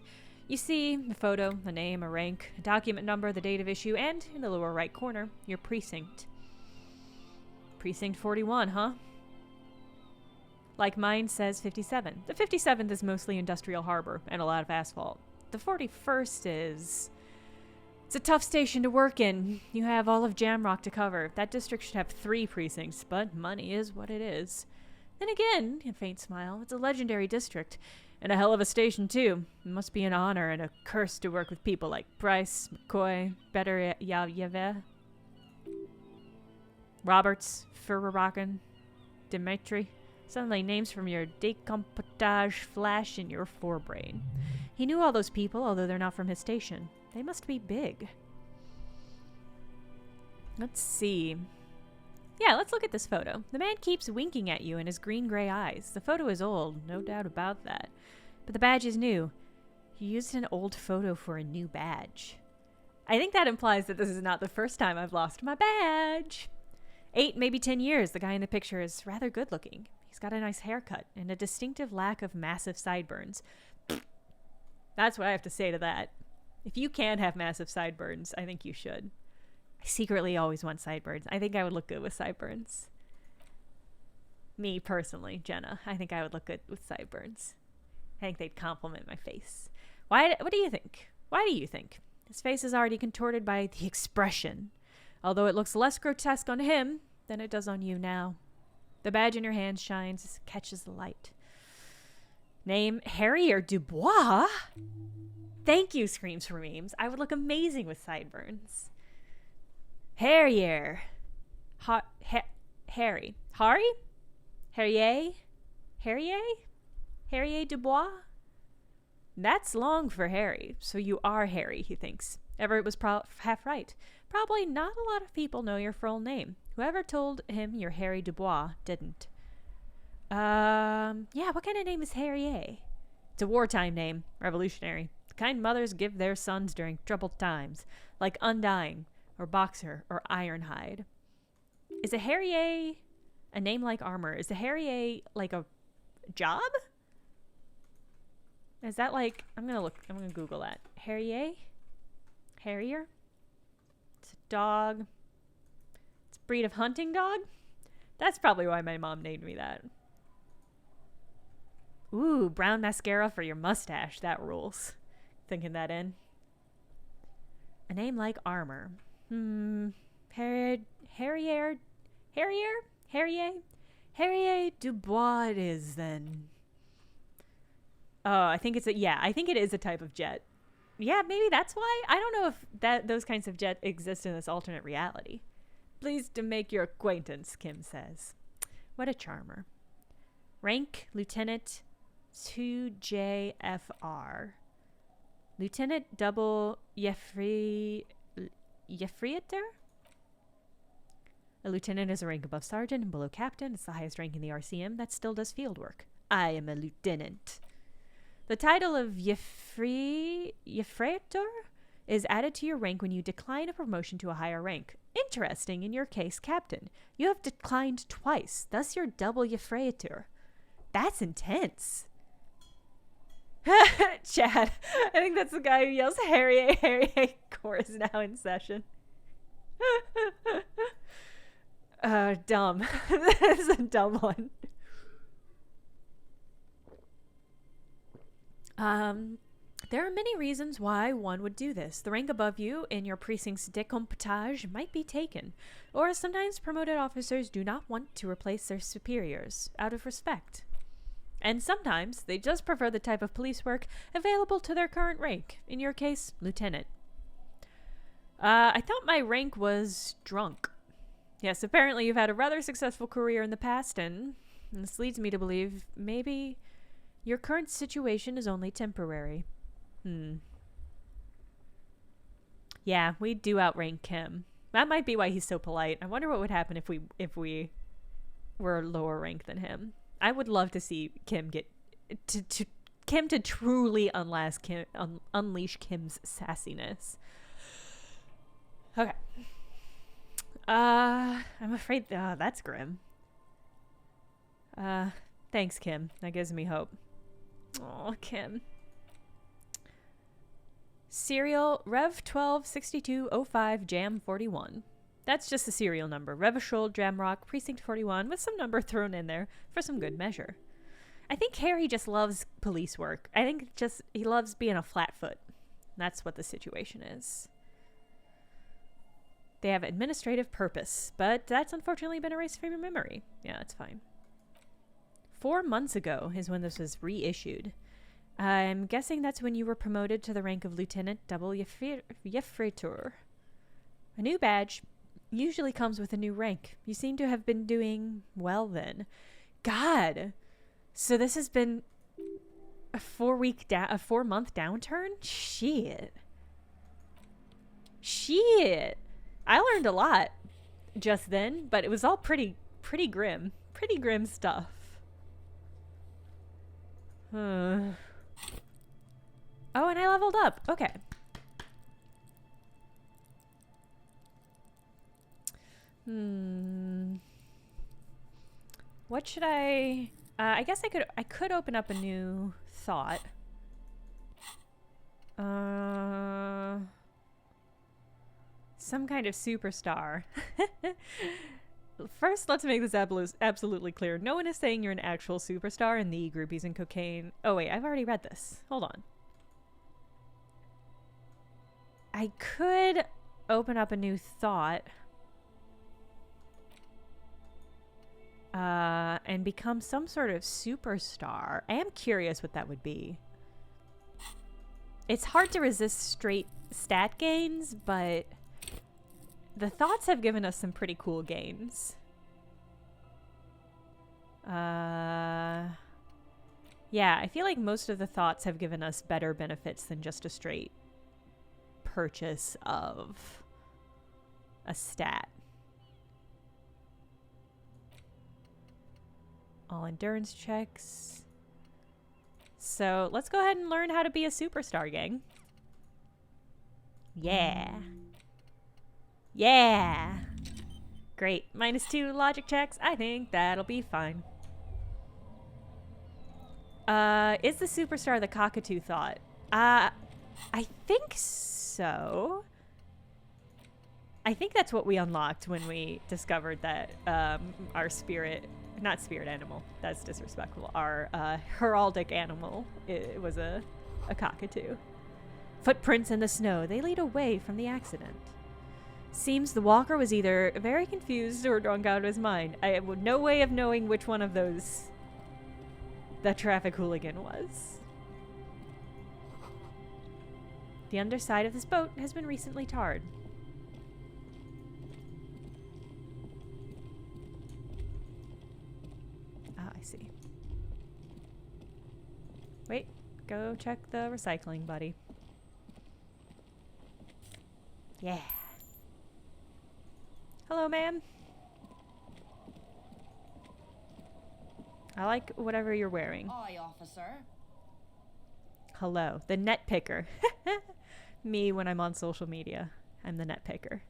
You see the photo, a name, a rank, a document number, the date of issue, and, in the lower right corner, your precinct. Precinct 41, huh? Like mine says 57. The 57th is mostly industrial harbor and a lot of asphalt. The 41st is... It's a tough station to work in. You have all of Jamrock to cover. That district should have 3 precincts, but money is what it is. Then again, a faint smile, it's a legendary district. And a hell of a station, too. It must be an honor and a curse to work with people like Price, McCoy, Yave, Roberts, Furrarocken, Dimitri. Suddenly, names from your decompotage flash in your forebrain. He knew all those people, although they're not from his station. They must be big. Let's see. Yeah, let's look at this photo. The man keeps winking at you in his green-gray eyes. The photo is old, no doubt about that. But the badge is new. You used an old photo for a new badge. I think that implies that this is not the first time I've lost my badge. 8, maybe 10 years. The guy in the picture is rather good-looking. He's got a nice haircut and a distinctive lack of massive sideburns. That's what I have to say to that. If you can have massive sideburns, I think you should. I secretly always want sideburns. I think I would look good with sideburns. Me, personally, Jenna. I think I would look good with sideburns. I think they'd compliment my face. What do you think? Why do you think? His face is already contorted by the expression, although it looks less grotesque on him than it does on you now. The badge in your hand shines, catches the light. Name, Harrier Dubois? Thank you, screams for memes. I would look amazing with sideburns. Harrier. Harry. Harry? Harrier? Harrier? Harrier Dubois? That's long for Harry, so you are Harry, he thinks. Everett was half right. Probably not a lot of people know your full name. Whoever told him you're Harry Dubois didn't. Yeah, what kind of name is Harrier? It's a wartime name, revolutionary. The kind mothers give their sons during troubled times, like Undying, or Boxer, or Ironhide. Is a Harrier a name like armor? Is a Harrier like a job? Is that like, I'm gonna Google that. Harrier? Harrier? It's a dog. It's a breed of hunting dog? That's probably why my mom named me that. Ooh, brown mascara for your mustache. That rules. Thinking that in. A name like armor. Harrier Dubois it is then. Oh, I think it is a type of jet. Yeah, maybe that's why. I don't know if those kinds of jet exist in this alternate reality. Pleased to make your acquaintance, Kim says. What a charmer. Rank, Lieutenant 2JFR. Lieutenant Double Yefrieter? A lieutenant is a rank above sergeant and below captain. It's the highest rank in the RCM that still does field work. I am a lieutenant. The title of Yefrieter is added to your rank when you decline a promotion to a higher rank. Interesting, in your case, captain. You have declined twice, thus you're double Yefrieter. That's intense. Chad, I think that's the guy who yells Harrier, Harrier. Chorus now in session. Dumb. This is a dumb one. There are many reasons why one would do this. The rank above you in your precinct's décompotage might be taken, or sometimes promoted officers do not want to replace their superiors out of respect. And sometimes they just prefer the type of police work available to their current rank. In your case, lieutenant. I thought my rank was drunk. Yes, apparently you've had a rather successful career in the past, and this leads me to believe maybe your current situation is only temporary. Yeah, we do outrank Kim. That might be why he's so polite. I wonder what would happen if we were lower rank than him. I would love to see Kim get Kim to truly unleash Kim's sassiness. Okay. I'm afraid that's grim. Thanks, Kim. That gives me hope. Oh, Kim. Serial Rev 126205 Jam 41. That's just the serial number. Revachol Jamrock Precinct 41 with some number thrown in there for some good measure. I think Harry just loves police work. I think he loves being a flatfoot. That's what the situation is. They have administrative purpose, but that's unfortunately been erased from your memory. Yeah, it's fine. 4 months ago is when this was reissued. I'm guessing that's when you were promoted to the rank of Lieutenant Double Yefrieter. A new badge usually comes with a new rank. You seem to have been doing well then. God! So this has been a 4-month downturn? Shit. I learned a lot just then, but it was all pretty grim. Pretty grim stuff. Oh, and I leveled up. Okay. What should I guess I could open up a new thought. Some kind of superstar. First, let's make this absolutely clear. No one is saying you're an actual superstar in the groupies and cocaine. Oh, wait, I've already read this. Hold on. I could open up a new thought. And become some sort of superstar. I am curious what that would be. It's hard to resist straight stat gains, but the thoughts have given us some pretty cool gains. Yeah, I feel like most of the thoughts have given us better benefits than just a straight purchase of a stat. All endurance checks. So let's go ahead and learn how to be a superstar, gang. Yeah. Yeah. Great. -2 logic checks. I think that'll be fine. Is the superstar the cockatoo thought? I think so. I think that's what we unlocked when we discovered that our spirit, not spirit animal, that's disrespectful, our heraldic animal, it was a cockatoo. Footprints in the snow, they lead away from the accident. Seems the walker was either very confused or drunk out of his mind. I have no way of knowing which one of those the traffic hooligan was. The underside of this boat has been recently tarred. Ah, I see. Wait, go check the recycling, buddy. Yeah. Hello, ma'am. I like whatever you're wearing. Aye, officer. Hello. The net picker. Me when I'm on social media. I'm the net picker.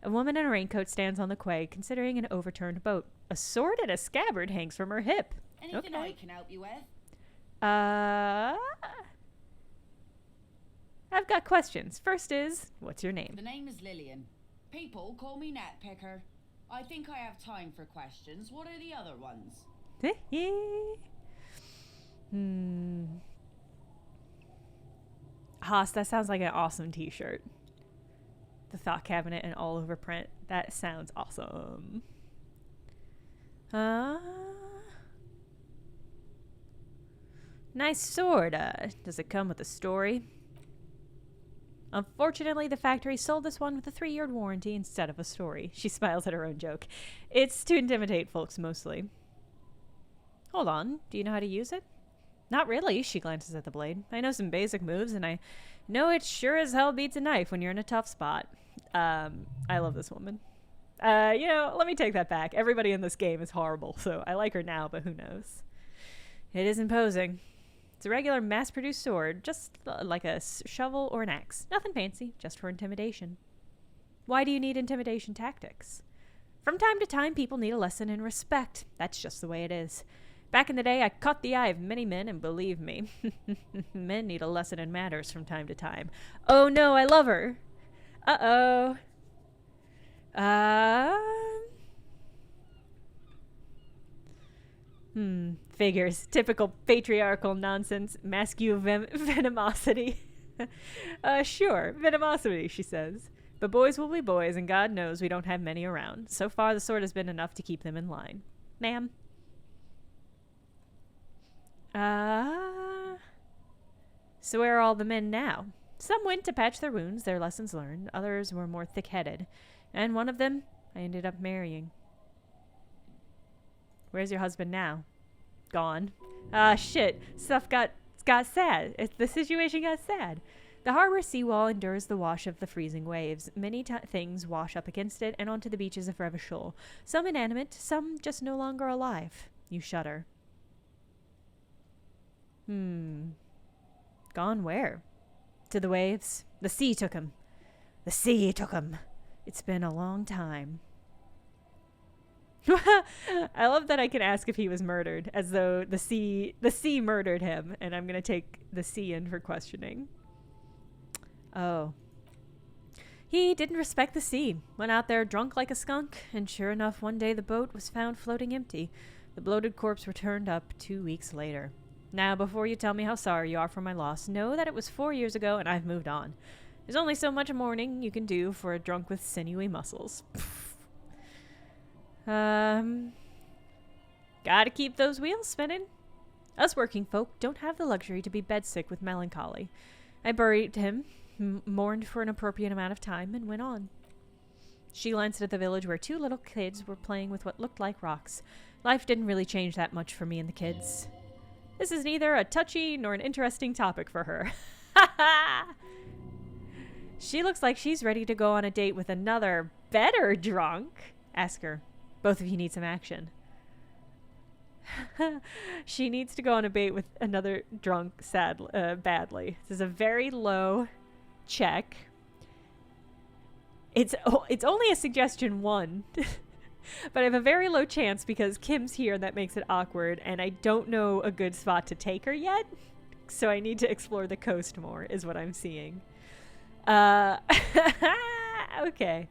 A woman in a raincoat stands on the quay, considering an overturned boat. A sword and a scabbard hangs from her hip. Anything I can help you with? I've got questions. First is, what's your name? The name is Lillian. People call me Net Picker. I think I have time for questions. What are the other ones? Haas, that sounds like an awesome t-shirt. The thought cabinet and all over print. That sounds awesome. Nice sword. Does it come with a story? Unfortunately, the factory sold this one with a 3-year warranty instead of a story. She smiles at her own joke. It's to intimidate folks mostly. Hold on. Do you know how to use it? Not really. She glances at the blade. I know some basic moves, and I know it sure as hell beats a knife when you're in a tough spot. I love this woman. You know, let me take that back. Everybody in this game is horrible, so I like her now, but who knows? It is imposing. It's a regular mass-produced sword, just like a shovel or an axe. Nothing fancy, just for intimidation. Why do you need intimidation tactics? From time to time, people need a lesson in respect. That's just the way it is. Back in the day, I caught the eye of many men, and believe me, men need a lesson in manners from time to time. Oh no, I love her. Uh-oh. Figures. Typical patriarchal nonsense. Venomosity. Sure, venomosity, she says. But boys will be boys, and God knows we don't have many around. So far, the sword has been enough to keep them in line. Ma'am. So where are all the men now? Some went to patch their wounds, their lessons learned. Others were more thick-headed. And one of them I ended up marrying. Where's your husband now? Gone. Shit. Stuff got sad. The situation got sad. The harbor seawall endures the wash of the freezing waves. Many things wash up against it and onto the beaches of Forever Shoal. Some inanimate, some just no longer alive. You shudder. Gone where? To the waves. The sea took him. The sea took him. It's been a long time. I love that I can ask if he was murdered, as though the sea murdered him, and I'm gonna take the sea in for questioning. Oh. He didn't respect the sea, went out there drunk like a skunk, and sure enough, one day the boat was found floating empty. The bloated corpse returned up 2 weeks later. Now, before you tell me how sorry you are for my loss, know that it was 4 years ago and I've moved on. There's only so much mourning you can do for a drunk with sinewy muscles. Gotta keep those wheels spinning. Us working folk don't have the luxury to be bedsick with melancholy. I buried him, mourned for an appropriate amount of time, and went on. She glanced at the village where 2 little kids were playing with what looked like rocks. Life didn't really change that much for me and the kids. This is neither a touchy nor an interesting topic for her. She looks like she's ready to go on a date with another, better drunk. Ask her. Both of you need some action. She needs to go on a date with another drunk badly. This is a very low check. It's only a suggestion 1. But I have a very low chance because Kim's here and that makes it awkward, and I don't know a good spot to take her yet. So I need to explore the coast more, is what I'm seeing. Okay.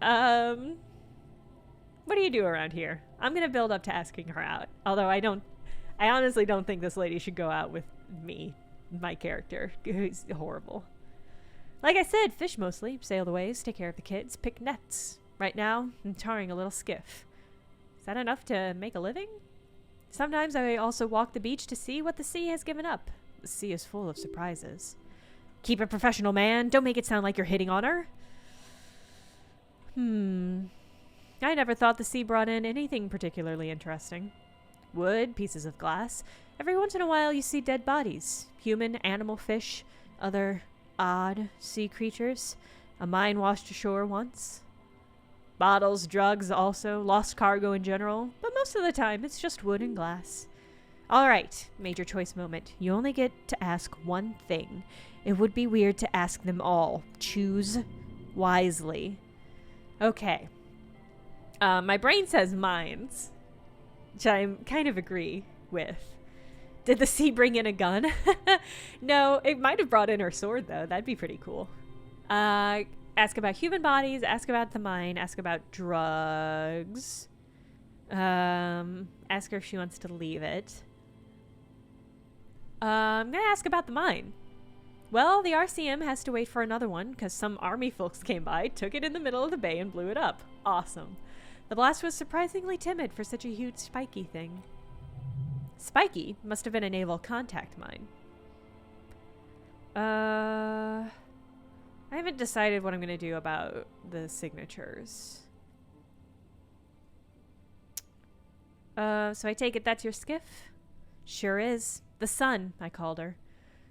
What do you do around here? I'm gonna build up to asking her out. Although I honestly don't think this lady should go out with me, my character, who's horrible. Like I said, fish mostly, sail the waves, take care of the kids, pick nets. Right now, I'm tarring a little skiff. Is that enough to make a living? Sometimes I also walk the beach to see what the sea has given up. The sea is full of surprises. Keep it professional, man. Don't make it sound like you're hitting on her. I never thought the sea brought in anything particularly interesting. Wood, pieces of glass. Every once in a while you see dead bodies. Human, animal, fish, other odd sea creatures. A mine washed ashore once. Bottles, drugs also, lost cargo in general, but most of the time it's just wood and glass. Alright, major choice moment. You only get to ask one thing. It would be weird to ask them all. Choose wisely. Okay. My brain says mines, which I kind of agree with. Did the sea bring in a gun? No, it might have brought in her sword, though. That'd be pretty cool. Ask about human bodies, ask about the mine, ask about drugs. Ask her if she wants to leave it. I'm gonna ask about the mine. Well, the RCM has to wait for another one because some army folks came by, took it in the middle of the bay, and blew it up. Awesome. The blast was surprisingly timid for such a huge spiky thing. Spiky must have been a naval contact mine. I haven't decided what I'm going to do about the signatures. So I take it that's your skiff? Sure is. The Sun, I called her.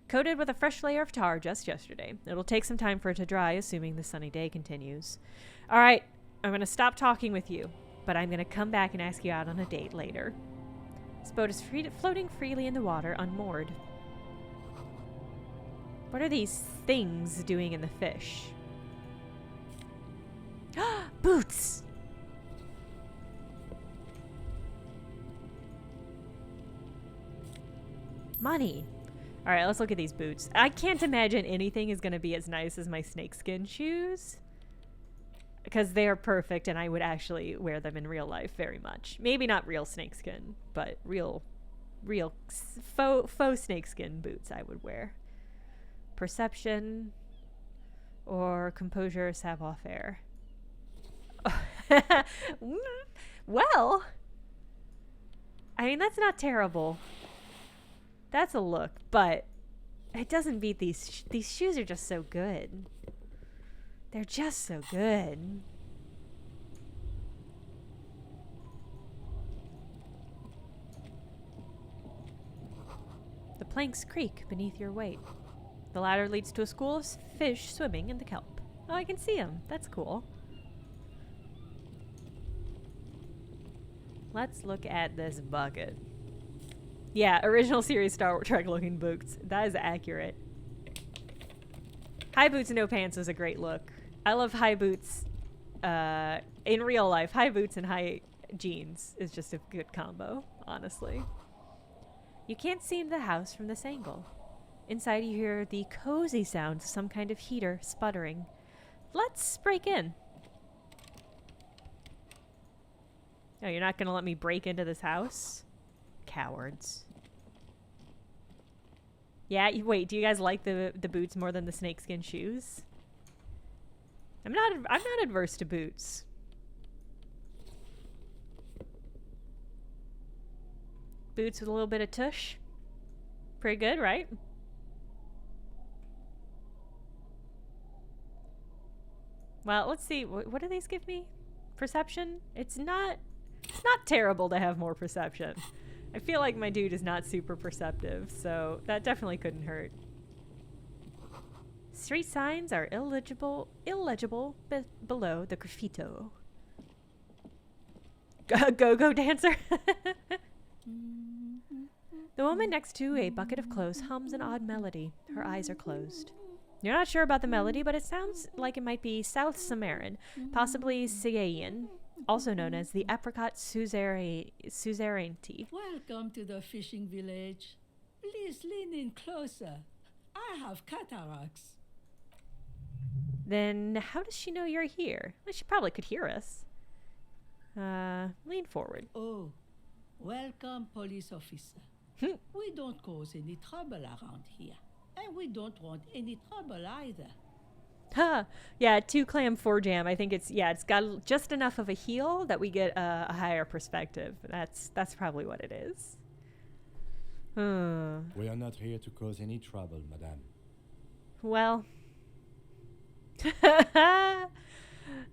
Coated with a fresh layer of tar just yesterday. It'll take some time for it to dry, assuming the sunny day continues. All right, I'm going to stop talking with you, but I'm going to come back and ask you out on a date later. This boat is floating freely in the water, unmoored. What are these things doing in the fish? Boots! Money. All right, let's look at these boots. I can't imagine anything is going to be as nice as my snakeskin shoes, because they are perfect and I would actually wear them in real life very much. Maybe not real snakeskin, but real faux snakeskin boots I would wear. Perception or composure, savoir-faire. Well, I mean, that's not terrible. That's a look, but it doesn't beat these. These shoes are just so good. They're just so good. The planks creak beneath your weight. The ladder leads to a school of fish swimming in the kelp. Oh, I can see them. That's cool. Let's look at this bucket. Yeah, original series Star Trek looking boots. That is accurate. High boots, no pants is a great look. I love high boots in real life. High boots and high jeans is just a good combo, honestly. You can't see into the house from this angle. Inside you hear the cozy sounds of some kind of heater sputtering. Let's break in. Oh, you're not gonna let me break into this house? Cowards. Yeah, wait, do you guys like the boots more than the snakeskin shoes? I'm not adverse to boots. Boots with a little bit of tush. Pretty good, right? Well, let's see. What do these give me? Perception? It's not terrible to have more perception. I feel like my dude is not super perceptive, so that definitely couldn't hurt. Street signs are illegible below the graffito. Go-go dancer. The woman next to a bucket of clothes hums an odd melody. Her eyes are closed. You're not sure about the melody, but it sounds like it might be South Sumerian, possibly Siayan, also known as the apricot suzerainty. Welcome to the fishing village. Please lean in closer. I have cataracts. Then how does she know you're here? Well, she probably could hear us. Lean forward. Oh, welcome, police officer. We don't cause any trouble around here. And we don't want any trouble either. Huh. Yeah, 2 clam 4 jam. I think it's got just enough of a heel that we get a higher perspective. That's probably what it is. We are not here to cause any trouble, madame. Well.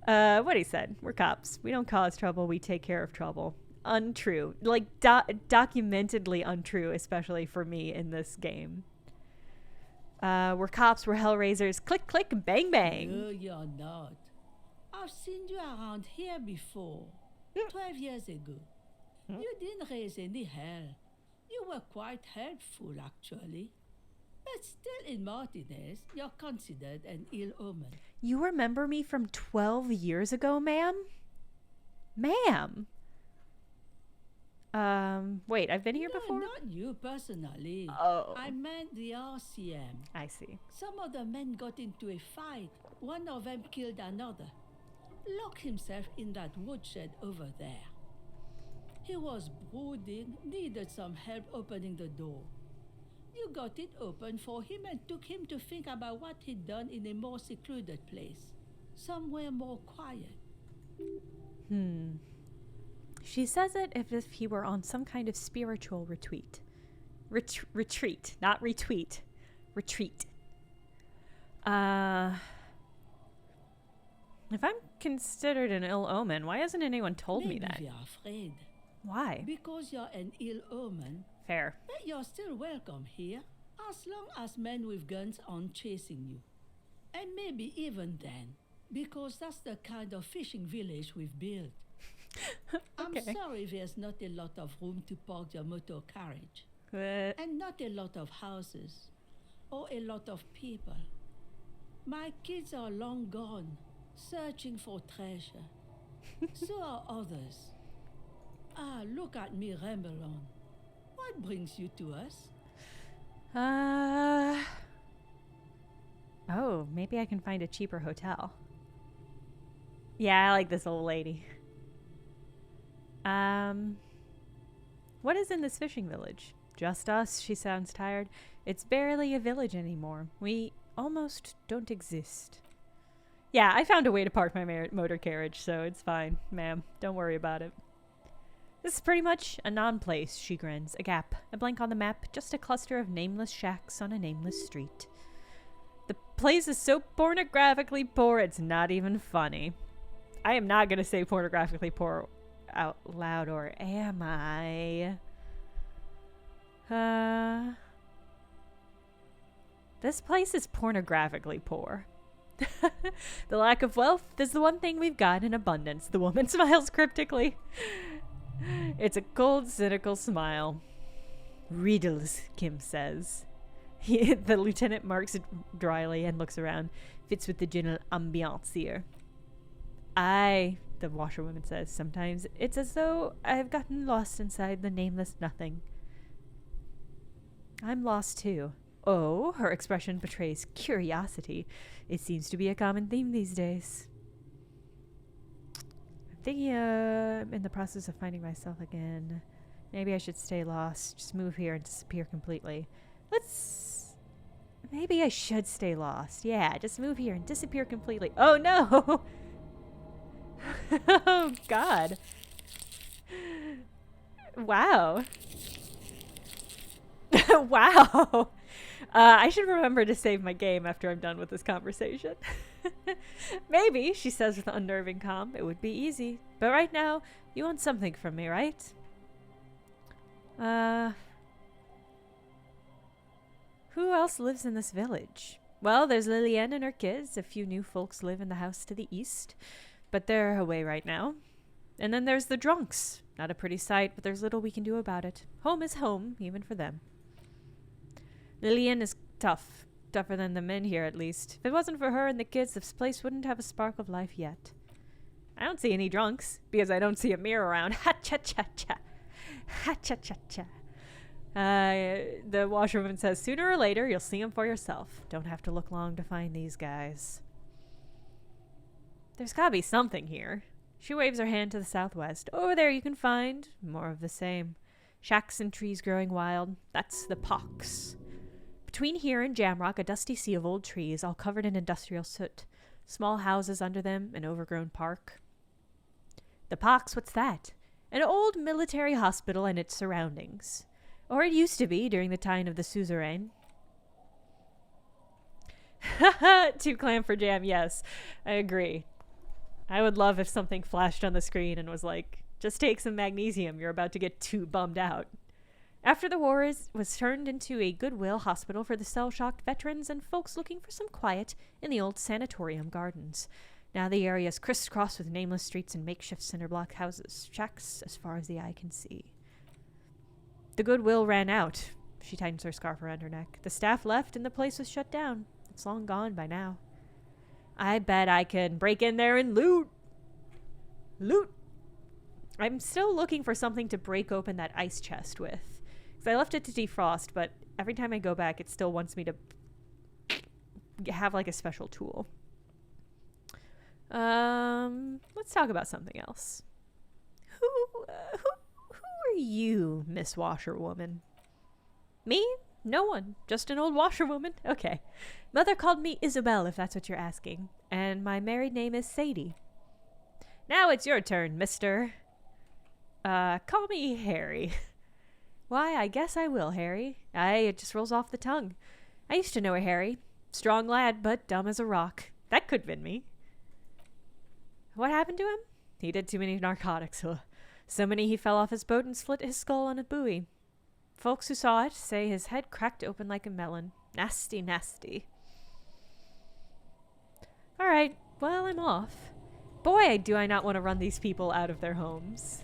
What he said. We're cops. We don't cause trouble. We take care of trouble. Untrue. Like, documentedly untrue, especially for me in this game. We're cops, we're hellraisers. Click, click, bang, bang. No, you're not. I've seen you around here before. 12 years ago. You didn't raise any hell. You were quite helpful, actually. But still in Martinez, you're considered an ill omen. You remember me from 12 years ago, ma'am? Ma'am? Wait, I've been here before? Not you personally. Oh. I meant the RCM. I see. Some of the men got into a fight. One of them killed another. Locked himself in that woodshed over there. He was brooding, needed some help opening the door. You got it open for him and took him to think about what he'd done in a more secluded place. Somewhere more quiet. She says it as if he were on some kind of spiritual retreat. Retreat, not retweet. Retreat. If I'm considered an ill omen, why hasn't anyone told me that? Maybe you're afraid. Why? Because you're an ill omen. Fair. But you're still welcome here, as long as men with guns aren't chasing you. And maybe even then, because that's the kind of fishing village we've built. I'm sorry there's not a lot of room to park your motor carriage. And not a lot of houses. Or a lot of people. My kids are long gone, searching for treasure. So are others. Ah, look at me ramble on. What brings you to us? Oh, maybe I can find a cheaper hotel. Yeah, I like this old lady. What is in this fishing village? Just us, she sounds tired. It's barely a village anymore. We almost don't exist. Yeah, I found a way to park my motor carriage, so it's fine, ma'am. Don't worry about it. This is pretty much a non-place, she grins. A gap, a blank on the map, just a cluster of nameless shacks on a nameless street. The place is so pornographically poor, it's not even funny. I am not going to say pornographically poor out loud, or am I? This place is pornographically poor. The lack of wealth is the one thing we've got in abundance. The woman smiles cryptically. It's a cold, cynical smile. Riddles, Kim says. The lieutenant marks it dryly and looks around. Fits with the general ambiance here. The washerwoman says, sometimes it's as though I've gotten lost inside the nameless nothing. I'm lost too. Oh, her expression betrays curiosity. It seems to be a common theme these days. I'm thinking I'm in the process of finding myself again. Maybe I should stay lost, just move here and disappear completely. Maybe I should stay lost. Yeah, just move here and disappear completely. Oh no! Oh god. Wow. Wow. I should remember to save my game after I'm done with this conversation. Maybe, she says with unnerving calm, it would be easy. But right now, you want something from me, right? Who else lives in this village? Well, there's Lillian and her kids. A few new folks live in the house to the east, but they're away right now. And then there's the drunks. Not a pretty sight, but there's little we can do about it. Home is home, even for them. Lillian is tough. Tougher than the men here, at least. If it wasn't for her and the kids, this place wouldn't have a spark of life yet. I don't see any drunks, because I don't see a mirror around. Ha-cha-cha-cha. Ha-cha-cha-cha. The washerwoman says, sooner or later, you'll see them for yourself. Don't have to look long to find these guys. There's gotta be something here. She waves her hand to the southwest. Over there you can find more of the same. Shacks and trees growing wild. That's the pox. Between here and Jamrock, a dusty sea of old trees, all covered in industrial soot. Small houses under them, an overgrown park. The pox, what's that? An old military hospital and its surroundings. Or it used to be during the time of the suzerain. Too clam for jam, yes. I agree. I would love if something flashed on the screen and was like, just take some magnesium, you're about to get too bummed out. After the war was turned into a goodwill hospital for the cell-shocked veterans and folks looking for some quiet in the old sanatorium gardens. Now the area is crisscrossed with nameless streets and makeshift cinder-block houses, shacks as far as the eye can see. The goodwill ran out. She tightens her scarf around her neck. The staff left and the place was shut down. It's long gone by now. I bet I can break in there and loot. Loot. I'm still looking for something to break open that ice chest with. Because I left it to defrost, but every time I go back, it still wants me to have like a special tool. Let's talk about something else. Who are you, Miss Washerwoman? Me? No one. Just an old washerwoman. Okay. Mother called me Isabel, if that's what you're asking. And my married name is Sadie. Now it's your turn, mister. Call me Harry. Why, I guess I will, Harry. It just rolls off the tongue. I used to know a Harry. Strong lad, but dumb as a rock. That could have been me. What happened to him? He did too many narcotics. So many he fell off his boat and split his skull on a buoy. Folks who saw it say his head cracked open like a melon. Nasty, nasty. All right, well, I'm off. Boy, do I not want to run these people out of their homes.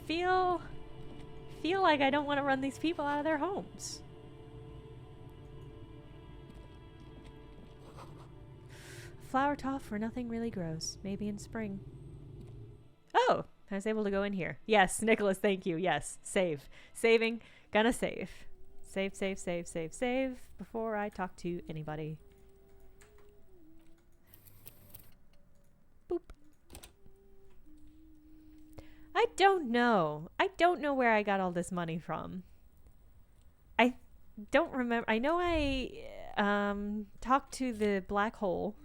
Feel like I don't want to run these people out of their homes. Flower tough where nothing really grows. Maybe in spring. Oh, I was able to go in here. Yes, Nicholas, thank you. Yes, save. Saving. Gonna save. Save before I talk to anybody. Boop. I don't know. I don't know where I got all this money from. I don't remember. I know I talked to the black hole.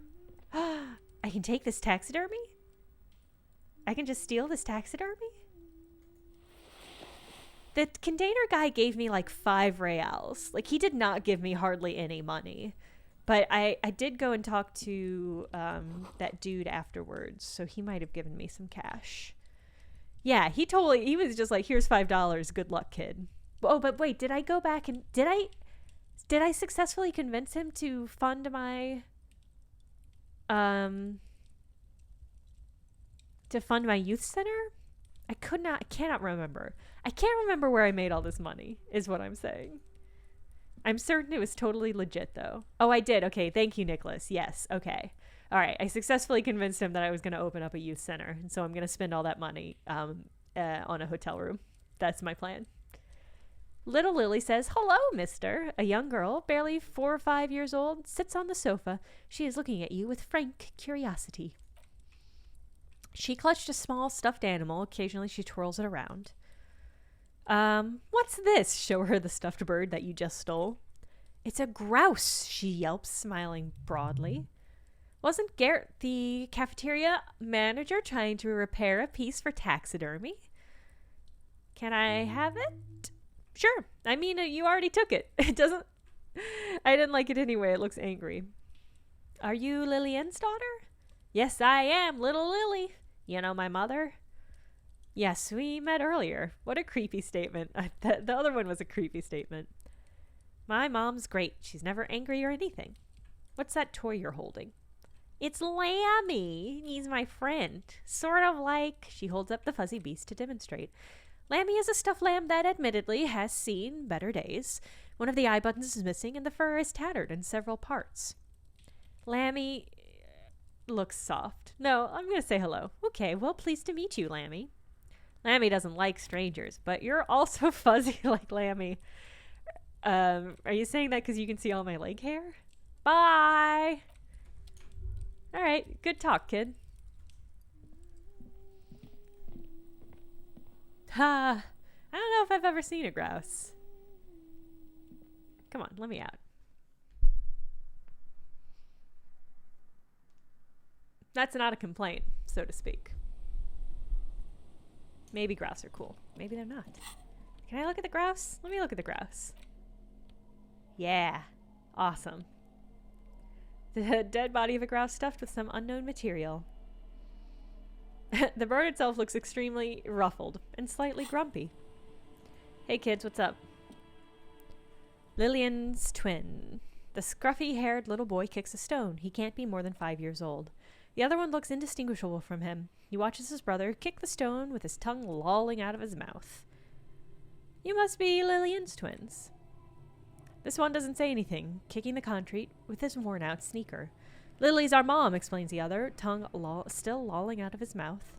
I can take this taxidermy? I can just steal this taxidermy? The container guy gave me like 5 reals. Like, he did not give me hardly any money. But I did go and talk to that dude afterwards, so he might have given me some cash. Yeah, he was just like, here's $5, good luck, kid. Oh, but wait, did I go back and did I successfully convince him to fund my youth center? I cannot remember. I can't remember where I made all this money, is what I'm saying. I'm certain it was totally legit, though. Oh, I did. Okay, thank you, Nicholas. Yes, okay. All right, I successfully convinced him that I was going to open up a youth center, and so I'm going to spend all that money on a hotel room. That's my plan. Little Lily says, "Hello, mister." A young girl, barely 4 or 5 years old, sits on the sofa. She is looking at you with frank curiosity. She clutched a small stuffed animal. Occasionally she twirls it around. What's this?" Show her the stuffed bird that you just stole. "It's a grouse," she yelps, smiling broadly. "Wasn't Garrett the cafeteria manager trying to repair a piece for taxidermy?" "Can I have it?" "Sure. I mean, you already took it. It doesn't... I didn't like it anyway. It looks angry." "Are you Lillian's daughter?" "Yes, I am, little Lily. You know my mother?" "Yes, we met earlier." What a creepy statement. The other one was a creepy statement. "My mom's great. She's never angry or anything." "What's that toy you're holding?" "It's Lammy. He's my friend. Sort of like..." She holds up the fuzzy beast to demonstrate. "Lammy is a stuffed lamb that admittedly has seen better days. One of the eye buttons is missing and the fur is tattered in several parts." Lammy looks soft. "No, I'm going to say hello." "Okay, well, pleased to meet you, Lammy." Lammy doesn't like strangers, but you're also fuzzy like Lammy. Are you saying that because you can see all my leg hair? Bye! Alright, good talk, kid. Ha! I don't know if I've ever seen a grouse. Come on, let me out. That's not a complaint, so to speak. Maybe grouse are cool. Maybe they're not. Can I look at the grouse? Let me look at the grouse. Yeah. Awesome. The dead body of a grouse stuffed with some unknown material. The bird itself looks extremely ruffled and slightly grumpy. "Hey kids, what's up?" Lillian's twin. The scruffy-haired little boy kicks a stone. He can't be more than 5 years old. The other one looks indistinguishable from him. He watches his brother kick the stone with his tongue lolling out of his mouth. "You must be Lillian's twins." This one doesn't say anything, kicking the concrete with his worn-out sneaker. "Lily's our mom," explains the other, tongue still lolling out of his mouth.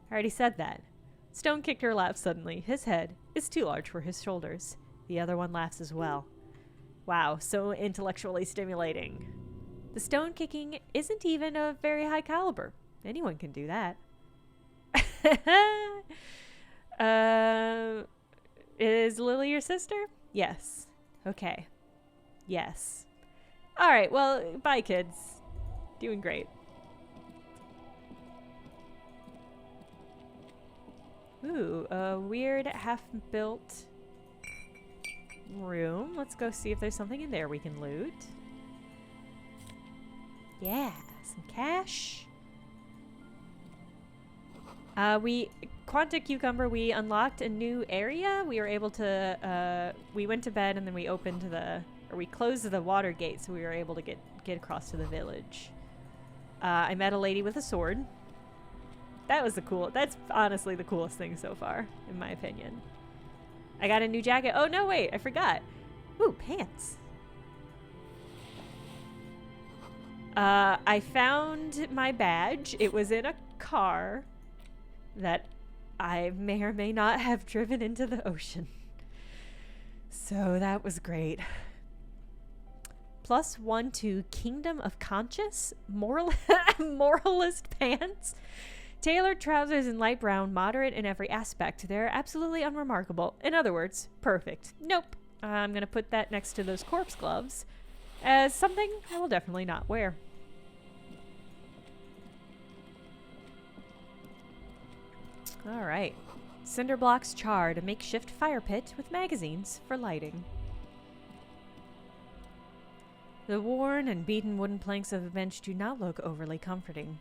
"I already said that." Stone kicker laughs suddenly. His head is too large for his shoulders. The other one laughs as well. Wow, so intellectually stimulating. The stone kicking isn't even of very high caliber. Anyone can do that. Is Lily your sister? Yes. Okay. Yes. Alright, well, bye kids. Doing great. Ooh, a weird half-built room. Let's go see if there's something in there we can loot. Yeah, some cash. Quanta Cucumber, we unlocked a new area. We were able to, we went to bed and then we opened we closed the water gate so we were able to get across to the village. I met a lady with a sword. That's honestly the coolest thing so far, in my opinion. I got a new jacket. Oh, no, wait, I forgot. Ooh, pants. I found my badge. It was in a car that I may or may not have driven into the ocean. So that was great. +1 to Kingdom of Conscious, Moralist pants. Tailored trousers in light brown, moderate in every aspect. They're absolutely unremarkable. In other words, perfect. Nope. I'm going to put that next to those corpse gloves as something I will definitely not wear. All right. Cinder blocks charred, a makeshift fire pit with magazines for lighting. The worn and beaten wooden planks of the bench do not look overly comforting.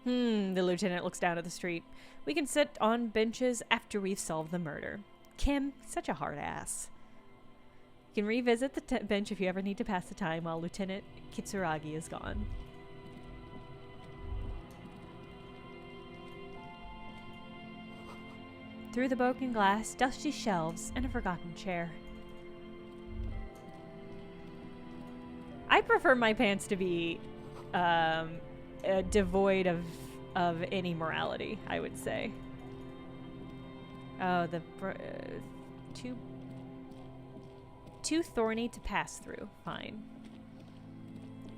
The lieutenant looks down at the street. We can sit on benches after we've solved the murder. Kim, such a hard ass. You can revisit the bench if you ever need to pass the time while Lieutenant Kitsuragi is gone. Through the broken glass, dusty shelves, and a forgotten chair. I prefer my pants to be devoid of any morality, I would say. Oh, the two too thorny to pass through. Fine.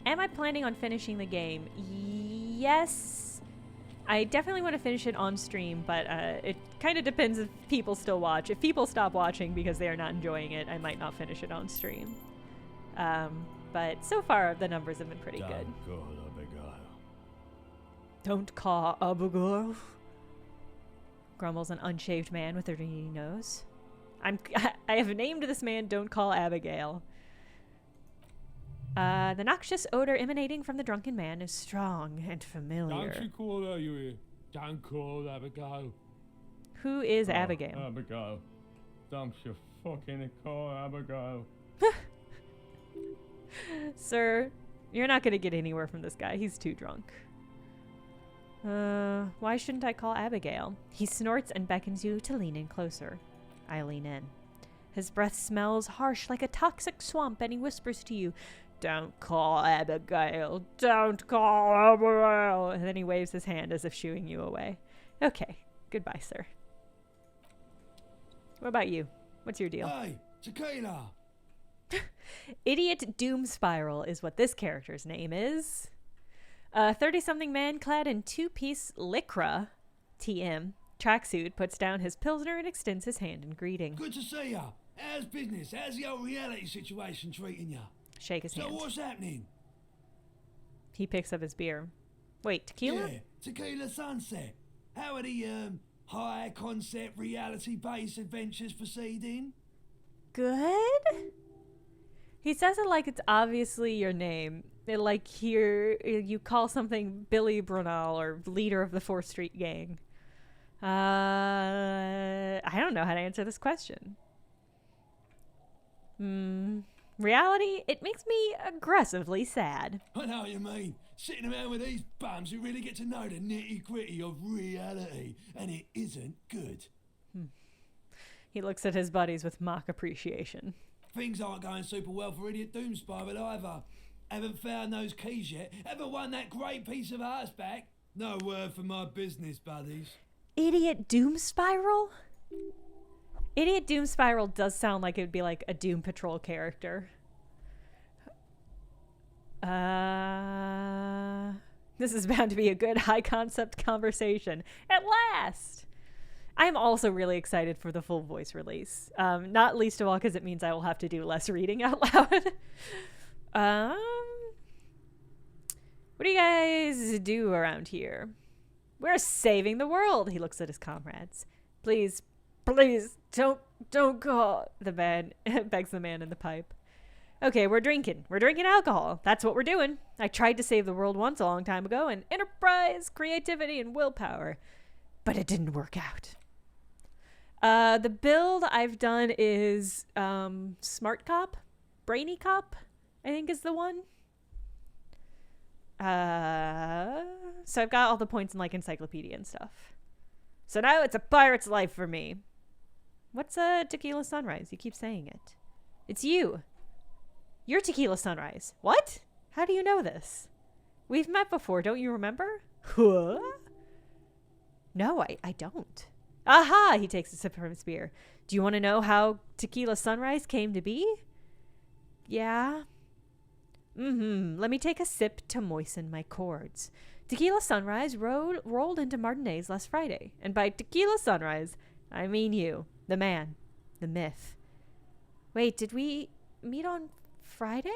Am I planning on finishing the game? Yes. I definitely want to finish it on stream, but it kind of depends if people still watch. If people stop watching because they are not enjoying it, I might not finish it on stream. But so far, the numbers have been pretty good. Don't call Abigail. Grumbles an unshaved man with a dirty nose. I have named this man Don't Call Abigail. The noxious odor emanating from the drunken man is strong and familiar. Don't you call her, you hear? Don't call Abigail. Who is Abigail? Abigail. Don't you fucking call Abigail. Sir, you're not going to get anywhere from this guy. He's too drunk. Why shouldn't I call Abigail? He snorts and beckons you to lean in closer. I lean in. His breath smells harsh like a toxic swamp, and he whispers to you, "Don't call Abigail. Don't call Abigail." And then he waves his hand as if shooing you away. Okay. Goodbye, sir. What about you? What's your deal? Hey, tequila! Idiot Doom Spiral is what this character's name is. A 30-something man clad in two-piece lycra, TM, tracksuit puts down his pilsner and extends his hand in greeting. Good to see ya. How's business? How's the old reality situation treating ya? Shake his hand. So what's happening? He picks up his beer. Wait, tequila? Yeah, Tequila Sunset. How are the high-concept reality-based adventures proceeding? Good? He says it like it's obviously your name. Like here, you call something Billy Brunel or leader of the 4th Street Gang. I don't know how to answer this question. Reality, it makes me aggressively sad. I know what you mean. Sitting around with these bums who really get to know the nitty-gritty of reality, and it isn't good. He looks at his buddies with mock appreciation. Things aren't going super well for Idiot Doom Spiral either. Haven't found those keys yet. Haven't won that great piece of arts back. No word from my business buddies. Idiot Doom Spiral? Idiot Doom Spiral does sound like it would be like a Doom Patrol character. This is bound to be a good high-concept conversation. At last! I'm also really excited for the full voice release. Not least of all because it means I will have to do less reading out loud. What do you guys do around here? We're saving the world, he looks at his comrades. Please, don't call, the man begs the man in the pipe. Okay, we're drinking alcohol. That's what we're doing. I tried to save the world once a long time ago, and enterprise, creativity, and willpower. But it didn't work out. The build I've done is Smart Cop, Brainy Cop, I think is the one. So I've got all the points in like encyclopedia and stuff. So now it's a pirate's life for me. What's a Tequila Sunrise? You keep saying it. It's you. You're Tequila Sunrise. What? How do you know this? We've met before, don't you remember? Huh? No, I don't. Aha! He takes a sip from his beer. Do you want to know how Tequila Sunrise came to be? Yeah. Let me take a sip to moisten my cords. Tequila Sunrise rolled into Martinez last Friday. And by Tequila Sunrise, I mean you. The man. The myth. Wait, did we meet on Friday?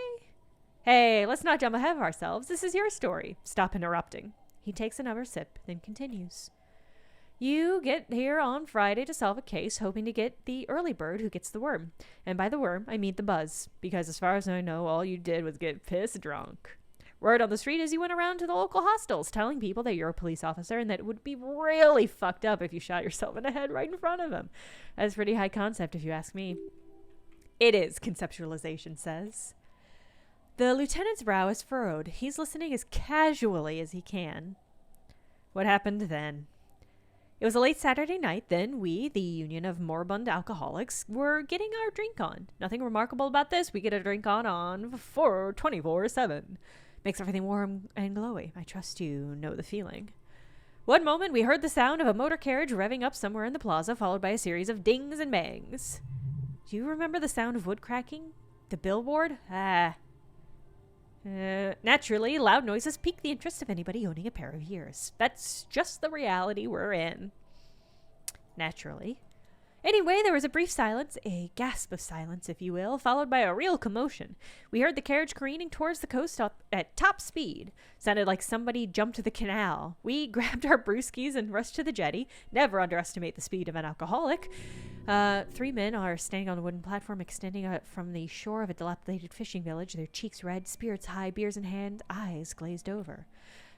Hey, let's not jump ahead of ourselves. This is your story. Stop interrupting. He takes another sip, then continues. You get here on Friday to solve a case, hoping to get the early bird who gets the worm. And by the worm, I mean the buzz, because as far as I know, all you did was get pissed drunk. Word on the street is you went around to the local hostels telling people that you're a police officer and that it would be really fucked up if you shot yourself in the head right in front of them. That's pretty high concept if you ask me. It is, conceptualization says. The lieutenant's brow is furrowed. He's listening as casually as he can. What happened then? It was a late Saturday night. Then we, the Union of Moribund Alcoholics, were getting our drink on. Nothing remarkable about this. We get a drink on 24/7. Makes everything warm and glowy. I trust you know the feeling. One moment, we heard the sound of a motor carriage revving up somewhere in the plaza, followed by a series of dings and bangs. Do you remember the sound of wood cracking? The billboard? Naturally, loud noises pique the interest of anybody owning a pair of ears. That's just the reality we're in. Naturally. Anyway, there was a brief silence, a gasp of silence, if you will, followed by a real commotion. We heard the carriage careening towards the coast at top speed. Sounded like somebody jumped the canal. We grabbed our brewskis and rushed to the jetty. Never underestimate the speed of an alcoholic. 3 men are standing on a wooden platform extending out from the shore of a dilapidated fishing village, their cheeks red, spirits high, beers in hand, eyes glazed over.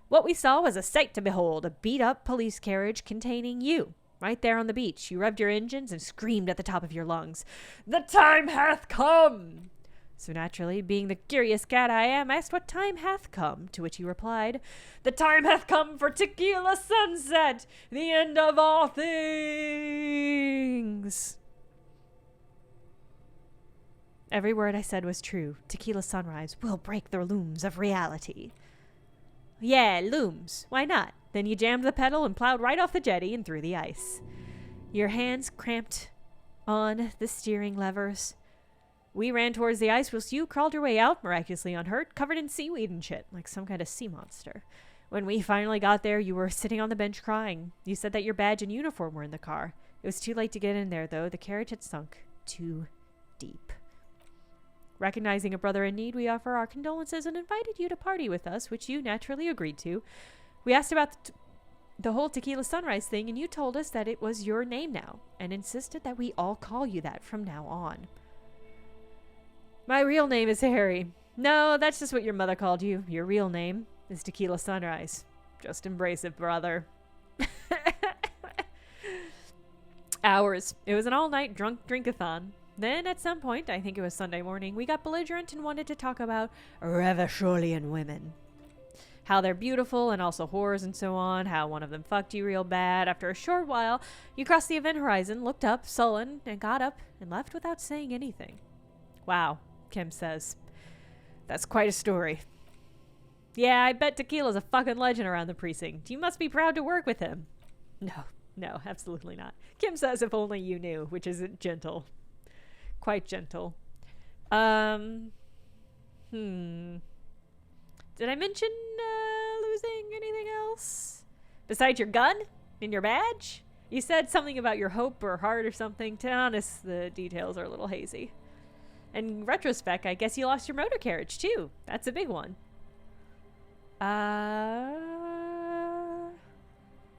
What we saw was a sight to behold, a beat-up police carriage containing you. Right there on the beach, you revved your engines and screamed at the top of your lungs, "The time hath come!" So naturally, being the curious cat I am, I asked what time hath come, to which he replied, "The time hath come for tequila sunset, the end of all things." Every word I said was true. Tequila sunrise will break the looms of reality. Yeah, looms. Why not? Then you jammed the pedal and plowed right off the jetty and through the ice. Your hands cramped on the steering levers. We ran towards the ice whilst you crawled your way out, miraculously unhurt, covered in seaweed and shit, like some kind of sea monster. When we finally got there, you were sitting on the bench crying. You said that your badge and uniform were in the car. It was too late to get in there, though. The carriage had sunk too deep. Recognizing a brother in need, we offer our condolences and invited you to party with us, which you naturally agreed to. We asked about the whole Tequila Sunrise thing, and you told us that it was your name now, and insisted that we all call you that from now on. My real name is Harry. No, that's just what your mother called you. Your real name is Tequila Sunrise. Just embrace it, brother. Hours. It was an all-night drunk drink-a-thon. Then, at some point, I think it was Sunday morning, we got belligerent and wanted to talk about Revacholian women. How they're beautiful and also whores and so on, how one of them fucked you real bad. After a short while, you crossed the event horizon, looked up, sullen, and got up and left without saying anything. Wow, Kim says. That's quite a story. Yeah, I bet Tequila's a fucking legend around the precinct. You must be proud to work with him. No, absolutely not. Kim says if only you knew, which is gentle. Quite gentle. Did I mention losing anything else? Besides your gun and your badge? You said something about your hope or heart or something. To be honest, the details are a little hazy. In retrospect, I guess you lost your motor carriage too. That's a big one.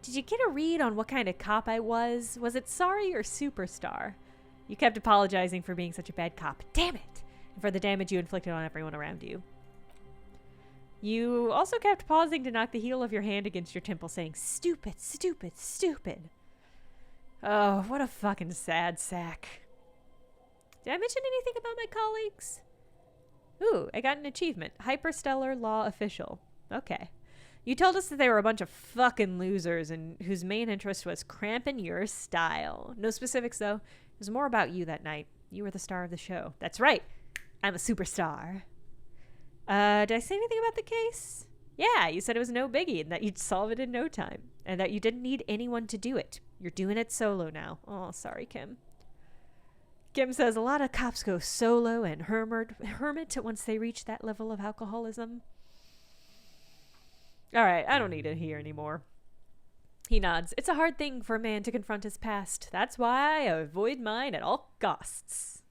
Did you get a read on what kind of cop I was? Was it sorry or superstar? You kept apologizing for being such a bad cop. Damn it! And for the damage you inflicted on everyone around you. You also kept pausing to knock the heel of your hand against your temple, saying, "Stupid, stupid, stupid." Oh, what a fucking sad sack. Did I mention anything about my colleagues? Ooh, I got an achievement. Hyperstellar Law Official. Okay. You told us that they were a bunch of fucking losers and whose main interest was cramping your style. No specifics, though. It was more about you that night. You were the star of the show. That's right. I'm a superstar. Did I say anything about the case? Yeah, you said it was no biggie and that you'd solve it in no time. And that you didn't need anyone to do it. You're doing it solo now. Oh, sorry, Kim. Kim says a lot of cops go solo and hermit once they reach that level of alcoholism. Alright, I don't need it here anymore. He nods. It's a hard thing for a man to confront his past. That's why I avoid mine at all costs.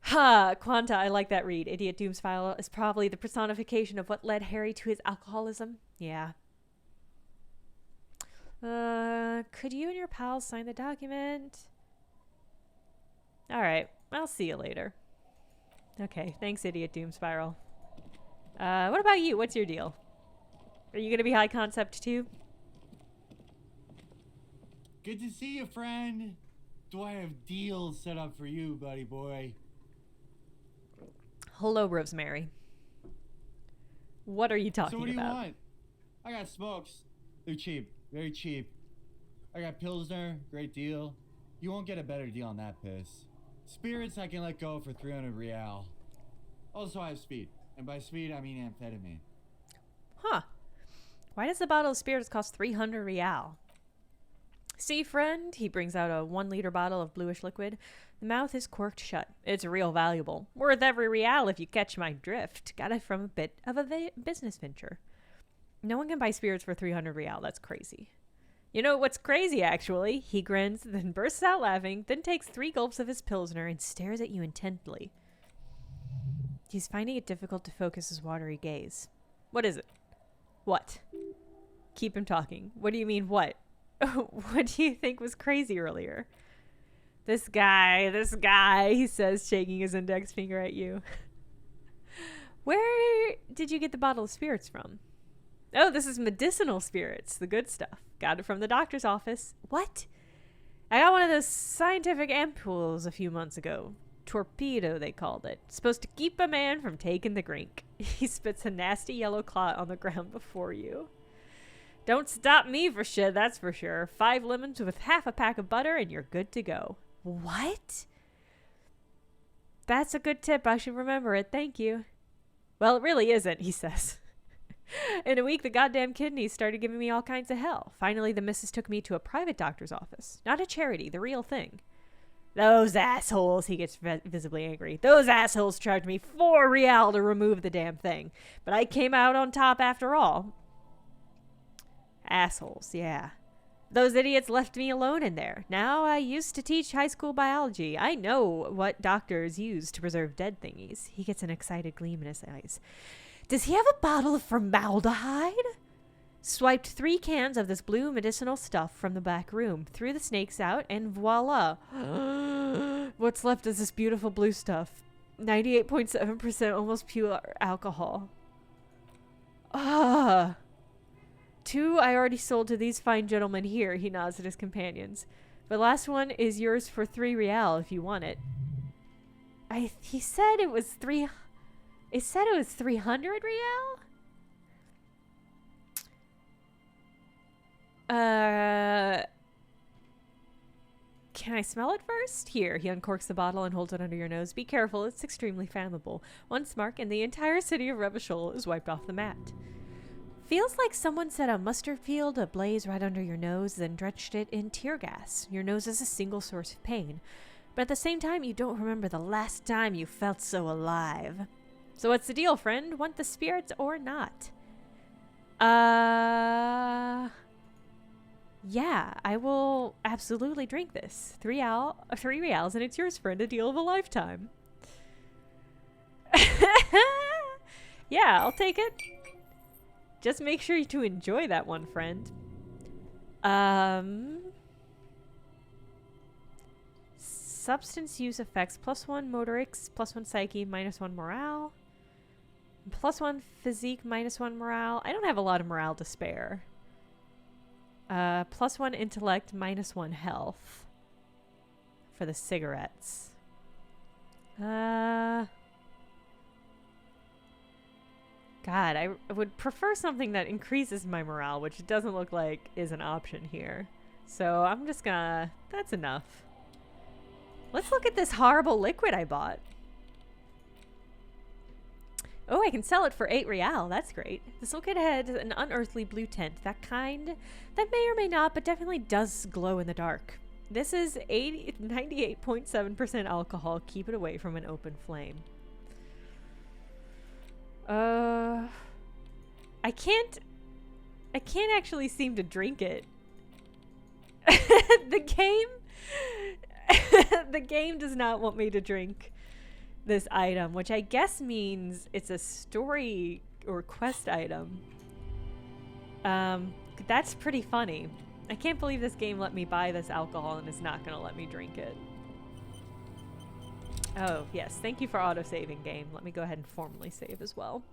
Ha! Quanta, I like that read. Idiot Doomsfile is probably the personification of what led Harry to his alcoholism. Yeah. Could you and your pals sign the document? Alright, I'll see you later. Okay, thanks, Idiot Doomspiral. What about you? What's your deal? Are you gonna be high concept too? Good to see you, friend. Do I have deals set up for you, buddy boy? Hello, Rosemary. What are you talking about? So what do you want? I got smokes. They're cheap. Very cheap. I got Pilsner. Great deal. You won't get a better deal on that piss. Spirits I can let go for 300 real. Also, I have speed. And by speed, I mean amphetamine. Huh. Why does a bottle of spirits cost 300 real? See, friend? He brings out a 1-liter bottle of bluish liquid. The mouth is corked shut. It's real valuable. Worth every real if you catch my drift. Got it from a bit of a business venture. No one can buy spirits for 300 real. That's crazy. You know what's crazy, actually? He grins, then bursts out laughing, then takes 3 gulps of his Pilsner and stares at you intently. He's finding it difficult to focus his watery gaze. What is it? What? Keep him talking. What do you mean, what? What do you think was crazy earlier? This guy, he says, shaking his index finger at you. Where did you get the bottle of spirits from? Oh, this is medicinal spirits, the good stuff. Got it from the doctor's office. What? I got one of those scientific ampoules a few months ago. Torpedo, they called it. Supposed to keep a man from taking the drink. He spits a nasty yellow clot on the ground before you. Don't stop me for shit, that's for sure. 5 lemons with half a pack of butter and you're good to go. What? That's a good tip. I should remember it. Thank you. Well, it really isn't, he says. In a week, the goddamn kidneys started giving me all kinds of hell. Finally, the missus took me to a private doctor's office. Not a charity, the real thing. Those assholes, he gets visibly angry. Those assholes charged me 4 real to remove the damn thing. But I came out on top after all. Assholes, yeah. Those idiots left me alone in there. Now, I used to teach high school biology. I know what doctors use to preserve dead thingies. He gets an excited gleam in his eyes. Does he have a bottle of formaldehyde? Swiped 3 cans of this blue medicinal stuff from the back room, threw the snakes out, and voila. What's left is this beautiful blue stuff. 98.7% almost pure alcohol. 2 I already sold to these fine gentlemen here, he nods at his companions. The last one is yours for 3 real if you want it. He said it was 300 real? Can I smell it first? Here, he uncorks the bottle and holds it under your nose. Be careful, it's extremely flammable. One spark and the entire city of Revachol is wiped off the map. Feels like someone set a mustard field ablaze right under your nose, then drenched it in tear gas. Your nose is a single source of pain. But at the same time, you don't remember the last time you felt so alive. So what's the deal, friend? Want the spirits or not? Yeah, I will absolutely drink this. 3 reals, and it's yours, friend. A deal of a lifetime. Yeah, I'll take it. Just make sure to enjoy that one, friend. Substance use effects. +1 motorics, +1 psyche, -1 morale. +1 physique, -1 morale. I don't have a lot of morale to spare. +1 intellect, -1 health. For the cigarettes. God, I would prefer something that increases my morale, which it doesn't look like is an option here. So I'm just gonna... That's enough. Let's look at this horrible liquid I bought. Oh, I can sell it for 8 real. That's great. This liquid had an unearthly blue tint. That kind that may or may not, but definitely does glow in the dark. This is 98.7% alcohol. Keep it away from an open flame. I can't actually seem to drink it. The game does not want me to drink this item, which I guess means it's a story or quest item. That's pretty funny. I can't believe this game let me buy this alcohol and is not gonna let me drink it. Oh, yes. Thank you for auto-saving, game. Let me go ahead and formally save as well.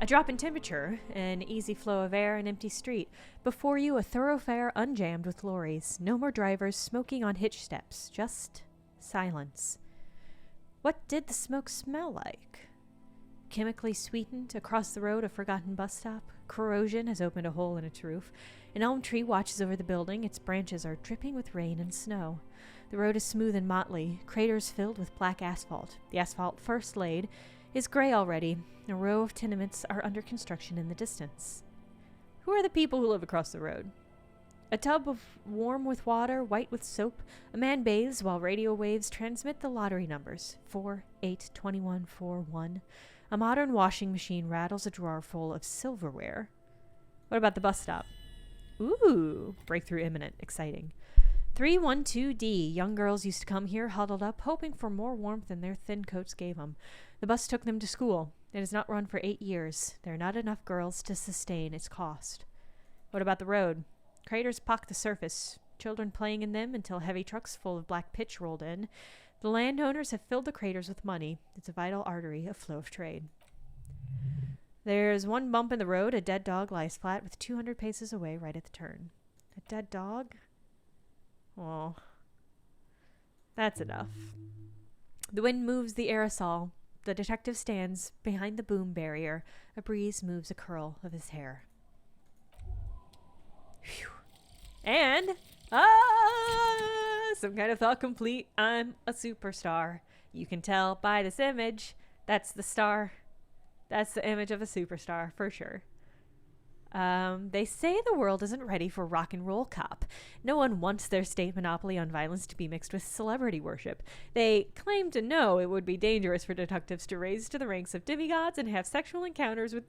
A drop in temperature, an easy flow of air, an empty street. Before you, a thoroughfare unjammed with lorries. No more drivers smoking on hitch steps. Just silence. What did the smoke smell like? Chemically sweetened, across the road, a forgotten bus stop. Corrosion has opened a hole in its roof. An elm tree watches over the building. Its branches are dripping with rain and snow. The road is smooth and motley, craters filled with black asphalt. The asphalt first laid is gray already. A row of tenements are under construction in the distance. Who are the people who live across the road? A tub of warm with water, white with soap. A man bathes while radio waves transmit the lottery numbers. 4, 8, 21, 4, 1. A modern washing machine rattles a drawer full of silverware. What about the bus stop? Ooh, breakthrough imminent. Exciting. 312D. Young girls used to come here huddled up, hoping for more warmth than their thin coats gave them. The bus took them to school. It has not run for 8 years. There are not enough girls to sustain its cost. What about the road? Craters pock the surface, children playing in them until heavy trucks full of black pitch rolled in. The landowners have filled the craters with money. It's a vital artery, a flow of trade. There's one bump in the road. A dead dog lies flat with 200 paces away right at the turn. A dead dog? Oh, that's enough. The wind moves the aerosol. The detective stands behind the boom barrier. A breeze moves a curl of his hair. Phew. And, some kind of thought complete. I'm a superstar. You can tell by this image. That's the star. That's the image of a superstar, for sure. They say the world isn't ready for rock and roll cop. No one wants their state monopoly on violence to be mixed with celebrity worship. They claim to know it would be dangerous for detectives to raise to the ranks of demigods and have sexual encounters with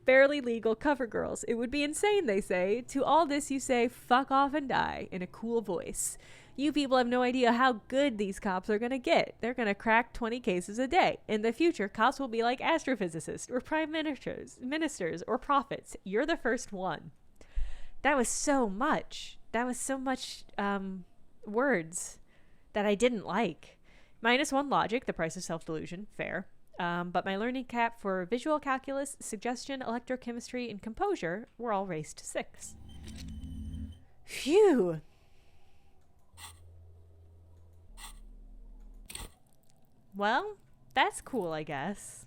barely legal cover girls. It would be insane, they say. To all this you say, fuck off and die, in a cool voice. You people have no idea how good these cops are going to get. They're going to crack 20 cases a day. In the future, cops will be like astrophysicists or prime ministers or prophets. You're the first one. That was so much. That was so much words that I didn't like. -1 logic, the price of self-delusion. Fair. But my learning cap for visual calculus, suggestion, electrochemistry, and composure were all raised to 6. Phew. Well, that's cool, I guess.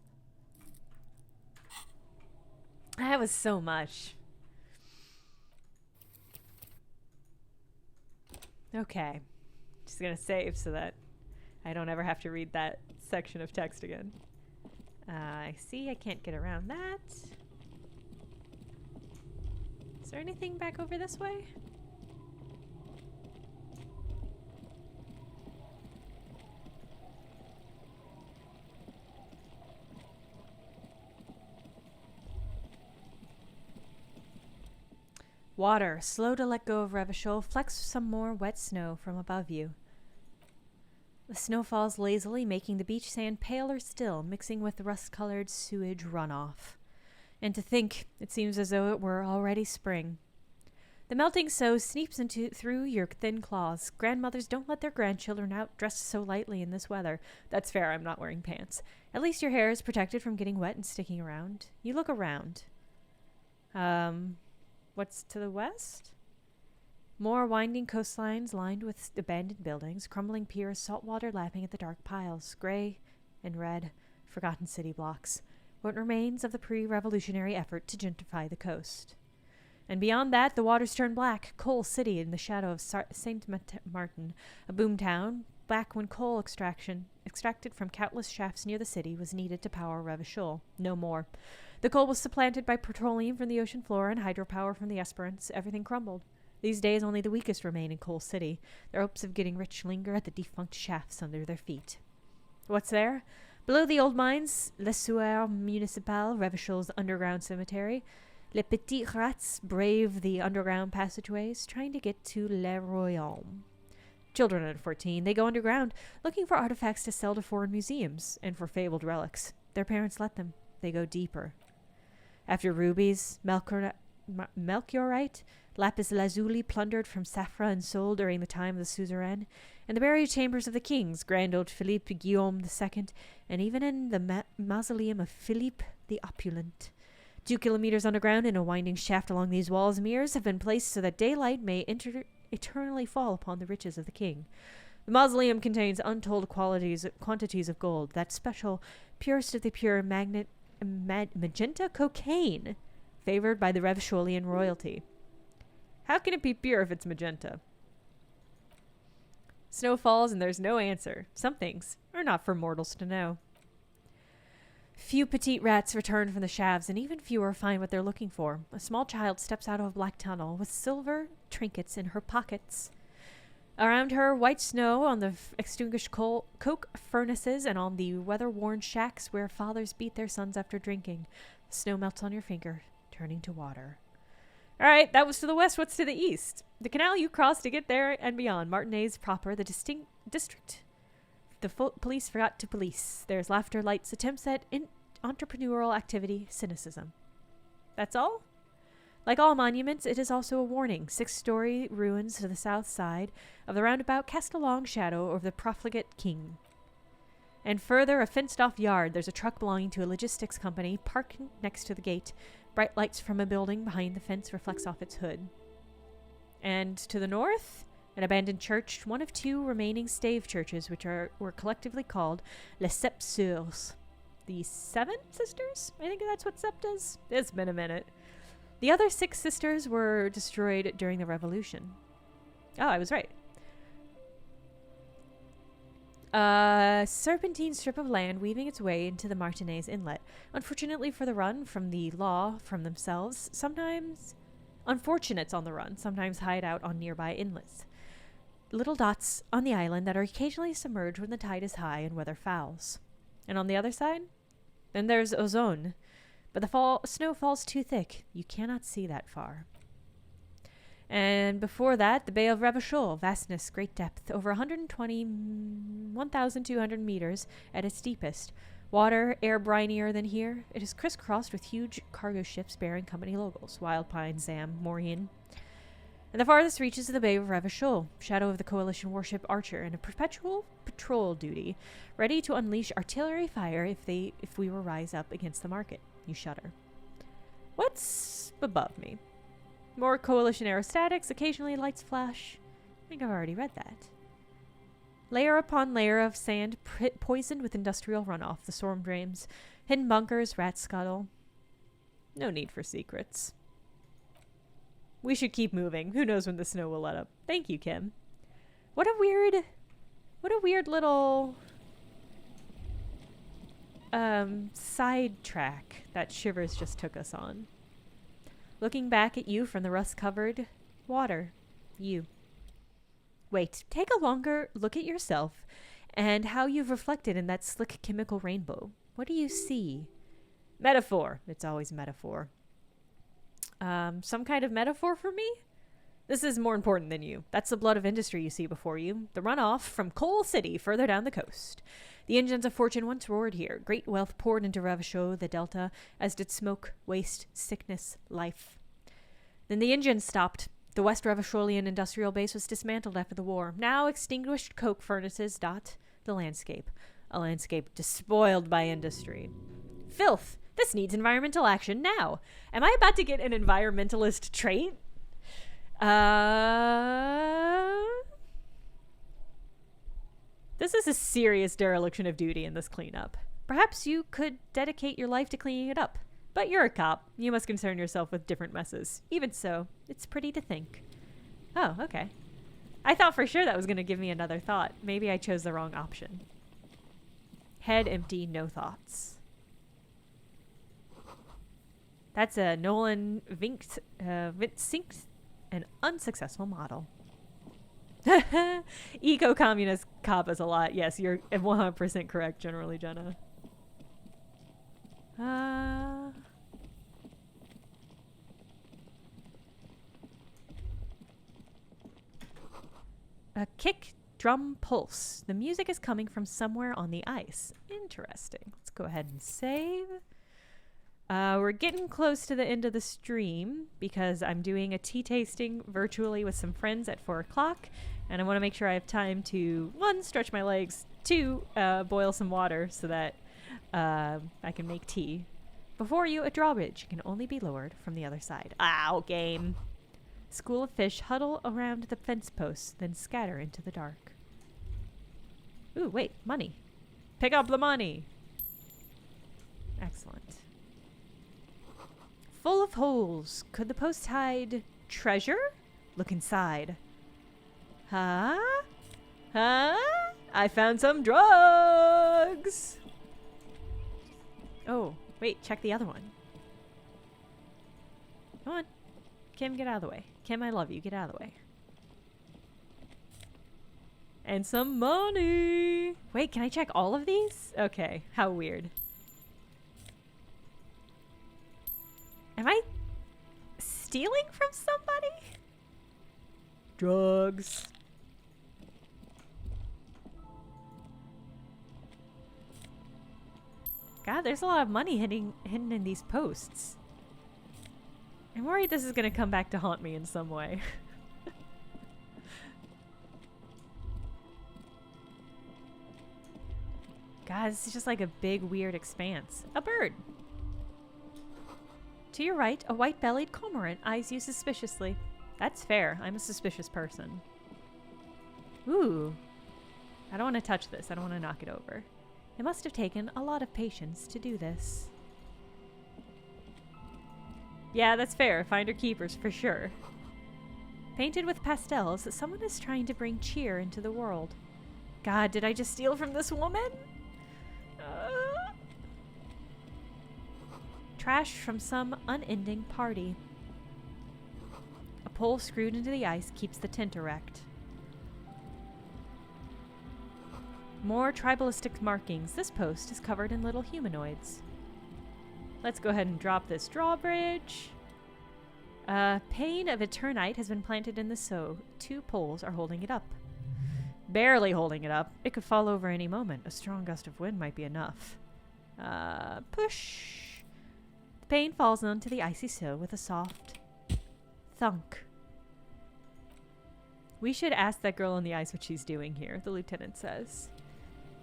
That was so much. Okay. Just gonna save so that I don't ever have to read that section of text again. I see I can't get around that. Is there anything back over this way? Water, slow to let go of Revachol, flecks some more wet snow from above you. The snow falls lazily, making the beach sand paler still, mixing with the rust-colored sewage runoff. And to think, it seems as though it were already spring. The melting snow sneaks through your thin claws. Grandmothers don't let their grandchildren out dressed so lightly in this weather. That's fair, I'm not wearing pants. At least your hair is protected from getting wet and sticking around. You look around. What's to the west? More winding coastlines lined with abandoned buildings, crumbling piers, salt water lapping at the dark piles, gray and red, forgotten city blocks. What remains of the pre-revolutionary effort to gentrify the coast. And beyond that, the waters turn black. Coal City in the shadow of Saint Martin, a boomtown, back when coal extracted from countless shafts near the city was needed to power Revachol. No more. The coal was supplanted by petroleum from the ocean floor and hydropower from the Esperance. Everything crumbled. These days, only the weakest remain in Coal City. Their hopes of getting rich linger at the defunct shafts under their feet. What's there? Below the old mines, Le Sueur Municipal, Revachol's underground cemetery. Les Petits Rats brave the underground passageways, trying to get to Le Royaume. Children under 14, they go underground, looking for artifacts to sell to foreign museums, and for fabled relics. Their parents let them. They go deeper. After rubies, Melchiorite, lapis lazuli plundered from Safra and sold during the time of the suzerain, and the buried chambers of the kings, Grand Old Philippe Guillaume II, and even in the mausoleum of Philippe the Opulent. 2 kilometers underground in a winding shaft along these walls, mirrors have been placed so that daylight may eternally fall upon the riches of the king. The mausoleum contains untold quantities of gold, that special, purest of the pure magenta cocaine, favored by the Revacholian royalty. How can it be pure if it's magenta? Snow falls and there's no answer. Some things are not for mortals to know. Few petite rats return from the shafts, and even fewer find what they're looking for. A small child steps out of a black tunnel with silver trinkets in her pockets. Around her, white snow on the extinguished coke furnaces and on the weather-worn shacks where fathers beat their sons after drinking. The snow melts on your finger, turning to water. All right, that was to the west. What's to the east? The canal you crossed to get there and beyond. Martinez proper, the district. The police forgot to police. There's laughter, lights, attempts at entrepreneurial activity, cynicism. That's all? Like all monuments, it is also a warning. 6-story ruins to the south side of the roundabout cast a long shadow over the profligate king. And further, a fenced-off yard. There's a truck belonging to a logistics company parked next to the gate. Bright lights from a building behind the fence reflects off its hood. And to the north, an abandoned church, one of 2 remaining stave churches, which were collectively called Les Sept Sœurs. The 7 sisters? I think that's what sept is. It's been a minute. The other 6 sisters were destroyed during the Revolution. Oh, I was right. A serpentine strip of land weaving its way into the Martinez Inlet. Unfortunately for the run from the law from themselves, sometimes unfortunates on the run sometimes hide out on nearby inlets. Little dots on the island that are occasionally submerged when the tide is high and weather fouls. And on the other side? Then there's Ozone. But the snow falls too thick. You cannot see that far. And before that, the Bay of Revachol, vastness, great depth, over 1,200 meters at its deepest. Water, air brinier than here. It is crisscrossed with huge cargo ships bearing company logos, Wild Pine, Zam, Maureen. And the farthest reaches of the Bay of Revachol, shadow of the coalition warship Archer, in a perpetual patrol duty, ready to unleash artillery fire if we were rise up against the market. You shudder. What's above me? More coalition aerostatics, occasionally lights flash. I think I've already read that. Layer upon layer of sand poisoned with industrial runoff, the storm drains, hidden bunkers, rat scuttle. No need for secrets. We should keep moving. Who knows when the snow will let up. Thank you, Kim. What a weird little sidetrack that Shivers just took us on. Looking back at you from the rust-covered water. You. Wait, take a longer look at yourself and how you've reflected in that slick chemical rainbow. What do you see? Metaphor. It's always metaphor. Some kind of metaphor for me? This is more important than you. That's the blood of industry you see before you. The runoff from Coal City further down the coast. The engines of fortune once roared here. Great wealth poured into Revachol, the delta, as did smoke, waste, sickness, life. Then the engines stopped. The West Revacholian industrial base was dismantled after the war. Now extinguished coke furnaces dot the landscape. A landscape despoiled by industry. Filth! This needs environmental action now. Am I about to get an environmentalist trait? This is a serious dereliction of duty in this cleanup. Perhaps you could dedicate your life to cleaning it up. But you're a cop. You must concern yourself with different messes. Even so, it's pretty to think. Oh, okay. I thought for sure that was going to give me another thought. Maybe I chose the wrong option. Head empty, no thoughts. That's a Nolan Vinct, an unsuccessful model. Eco-communist cop is a lot. Yes, you're 100% correct, Generally, Jenna. A kick, drum, pulse. The music is coming from somewhere on the ice. Interesting. Let's go ahead and save. We're getting close to the end of the stream because I'm doing a tea tasting virtually with some friends at 4 o'clock. And I want to make sure I have time to, 1, stretch my legs, 2, boil some water so that I can make tea. Before you, a drawbridge can only be lowered from the other side. Ow, game. School of fish huddle around the fence posts, then scatter into the dark. Ooh, wait, money. Pick up the money. Excellent. Full of holes. Could the post hide treasure? Look inside. Huh? Huh? I found some drugs. Oh, wait, check the other one. Come on. Kim, get out of the way. Kim, I love you. Get out of the way. And some money. Wait, can I check all of these? Okay, how weird. Am I stealing from somebody? Drugs. God, there's a lot of money hidden in these posts. I'm worried this is going to come back to haunt me in some way. God, this is just like a big, weird expanse. A bird! To your right, a white-bellied cormorant eyes you suspiciously. That's fair. I'm a suspicious person. Ooh. I don't want to touch this. I don't want to knock it over. It must have taken a lot of patience to do this. Yeah, that's fair. Finder keepers for sure. Painted with pastels, someone is trying to bring cheer into the world. God, did I just steal from this woman? Trash from some unending party. A pole screwed into the ice keeps the tent erect. More tribalistic markings. This post is covered in little humanoids. Let's go ahead and drop this drawbridge. Pane of Eternite has been planted in the sow. 2 poles are holding it up. Barely holding it up. It could fall over any moment. A strong gust of wind might be enough. Push. The pane falls onto the icy sow with a soft thunk. We should ask that girl on the ice what she's doing here, the lieutenant says.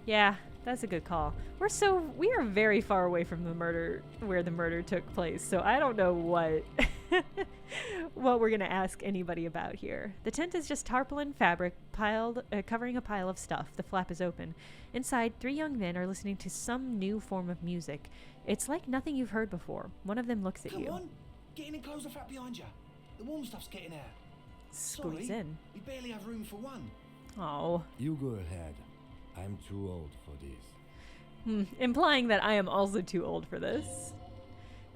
Yeah, that's a good call. We are very far away from the murder, where the murder took place, so I don't know what what we're gonna ask anybody about here. The tent is just tarpaulin fabric covering a pile of stuff. The flap is open. Inside, 3 young men are listening to some new form of music. It's like nothing you've heard before. One of them looks at you. Come on, get in and close the flap behind you. The warm stuff's getting out. Squeeze Sorry, in. we barely have room for one. Oh. You go ahead. I'm too old for this. Implying that I am also too old for this.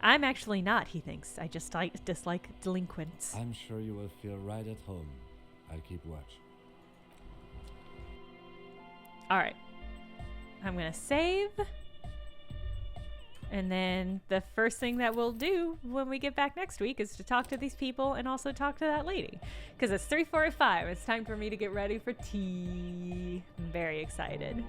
I'm actually not, he thinks. I just dislike delinquents. I'm sure you will feel right at home. I'll keep watch. Alright. I'm gonna save. And then the first thing that we'll do when we get back next week is to talk to these people and also talk to that lady. Because it's 3:45. It's time for me to get ready for tea. I'm very excited.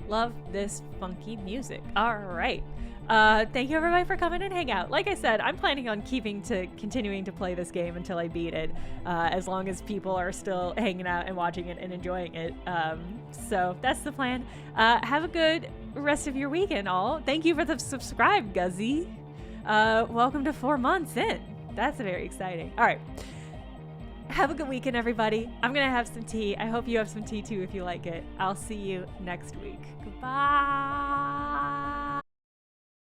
Love this funky music. All right. Thank you everybody for coming and hang out. Like I said, I'm planning on continuing to play this game until I beat it, as long as people are still hanging out and watching it and enjoying it. So that's the plan. Have a good rest of your weekend, all. Thank you for the subscribe, Guzzy. Welcome to 4 months in. That's very exciting. All right. Have a good weekend, everybody. I'm gonna have some tea. I hope you have some tea too if you like it. I'll see you next week. Goodbye.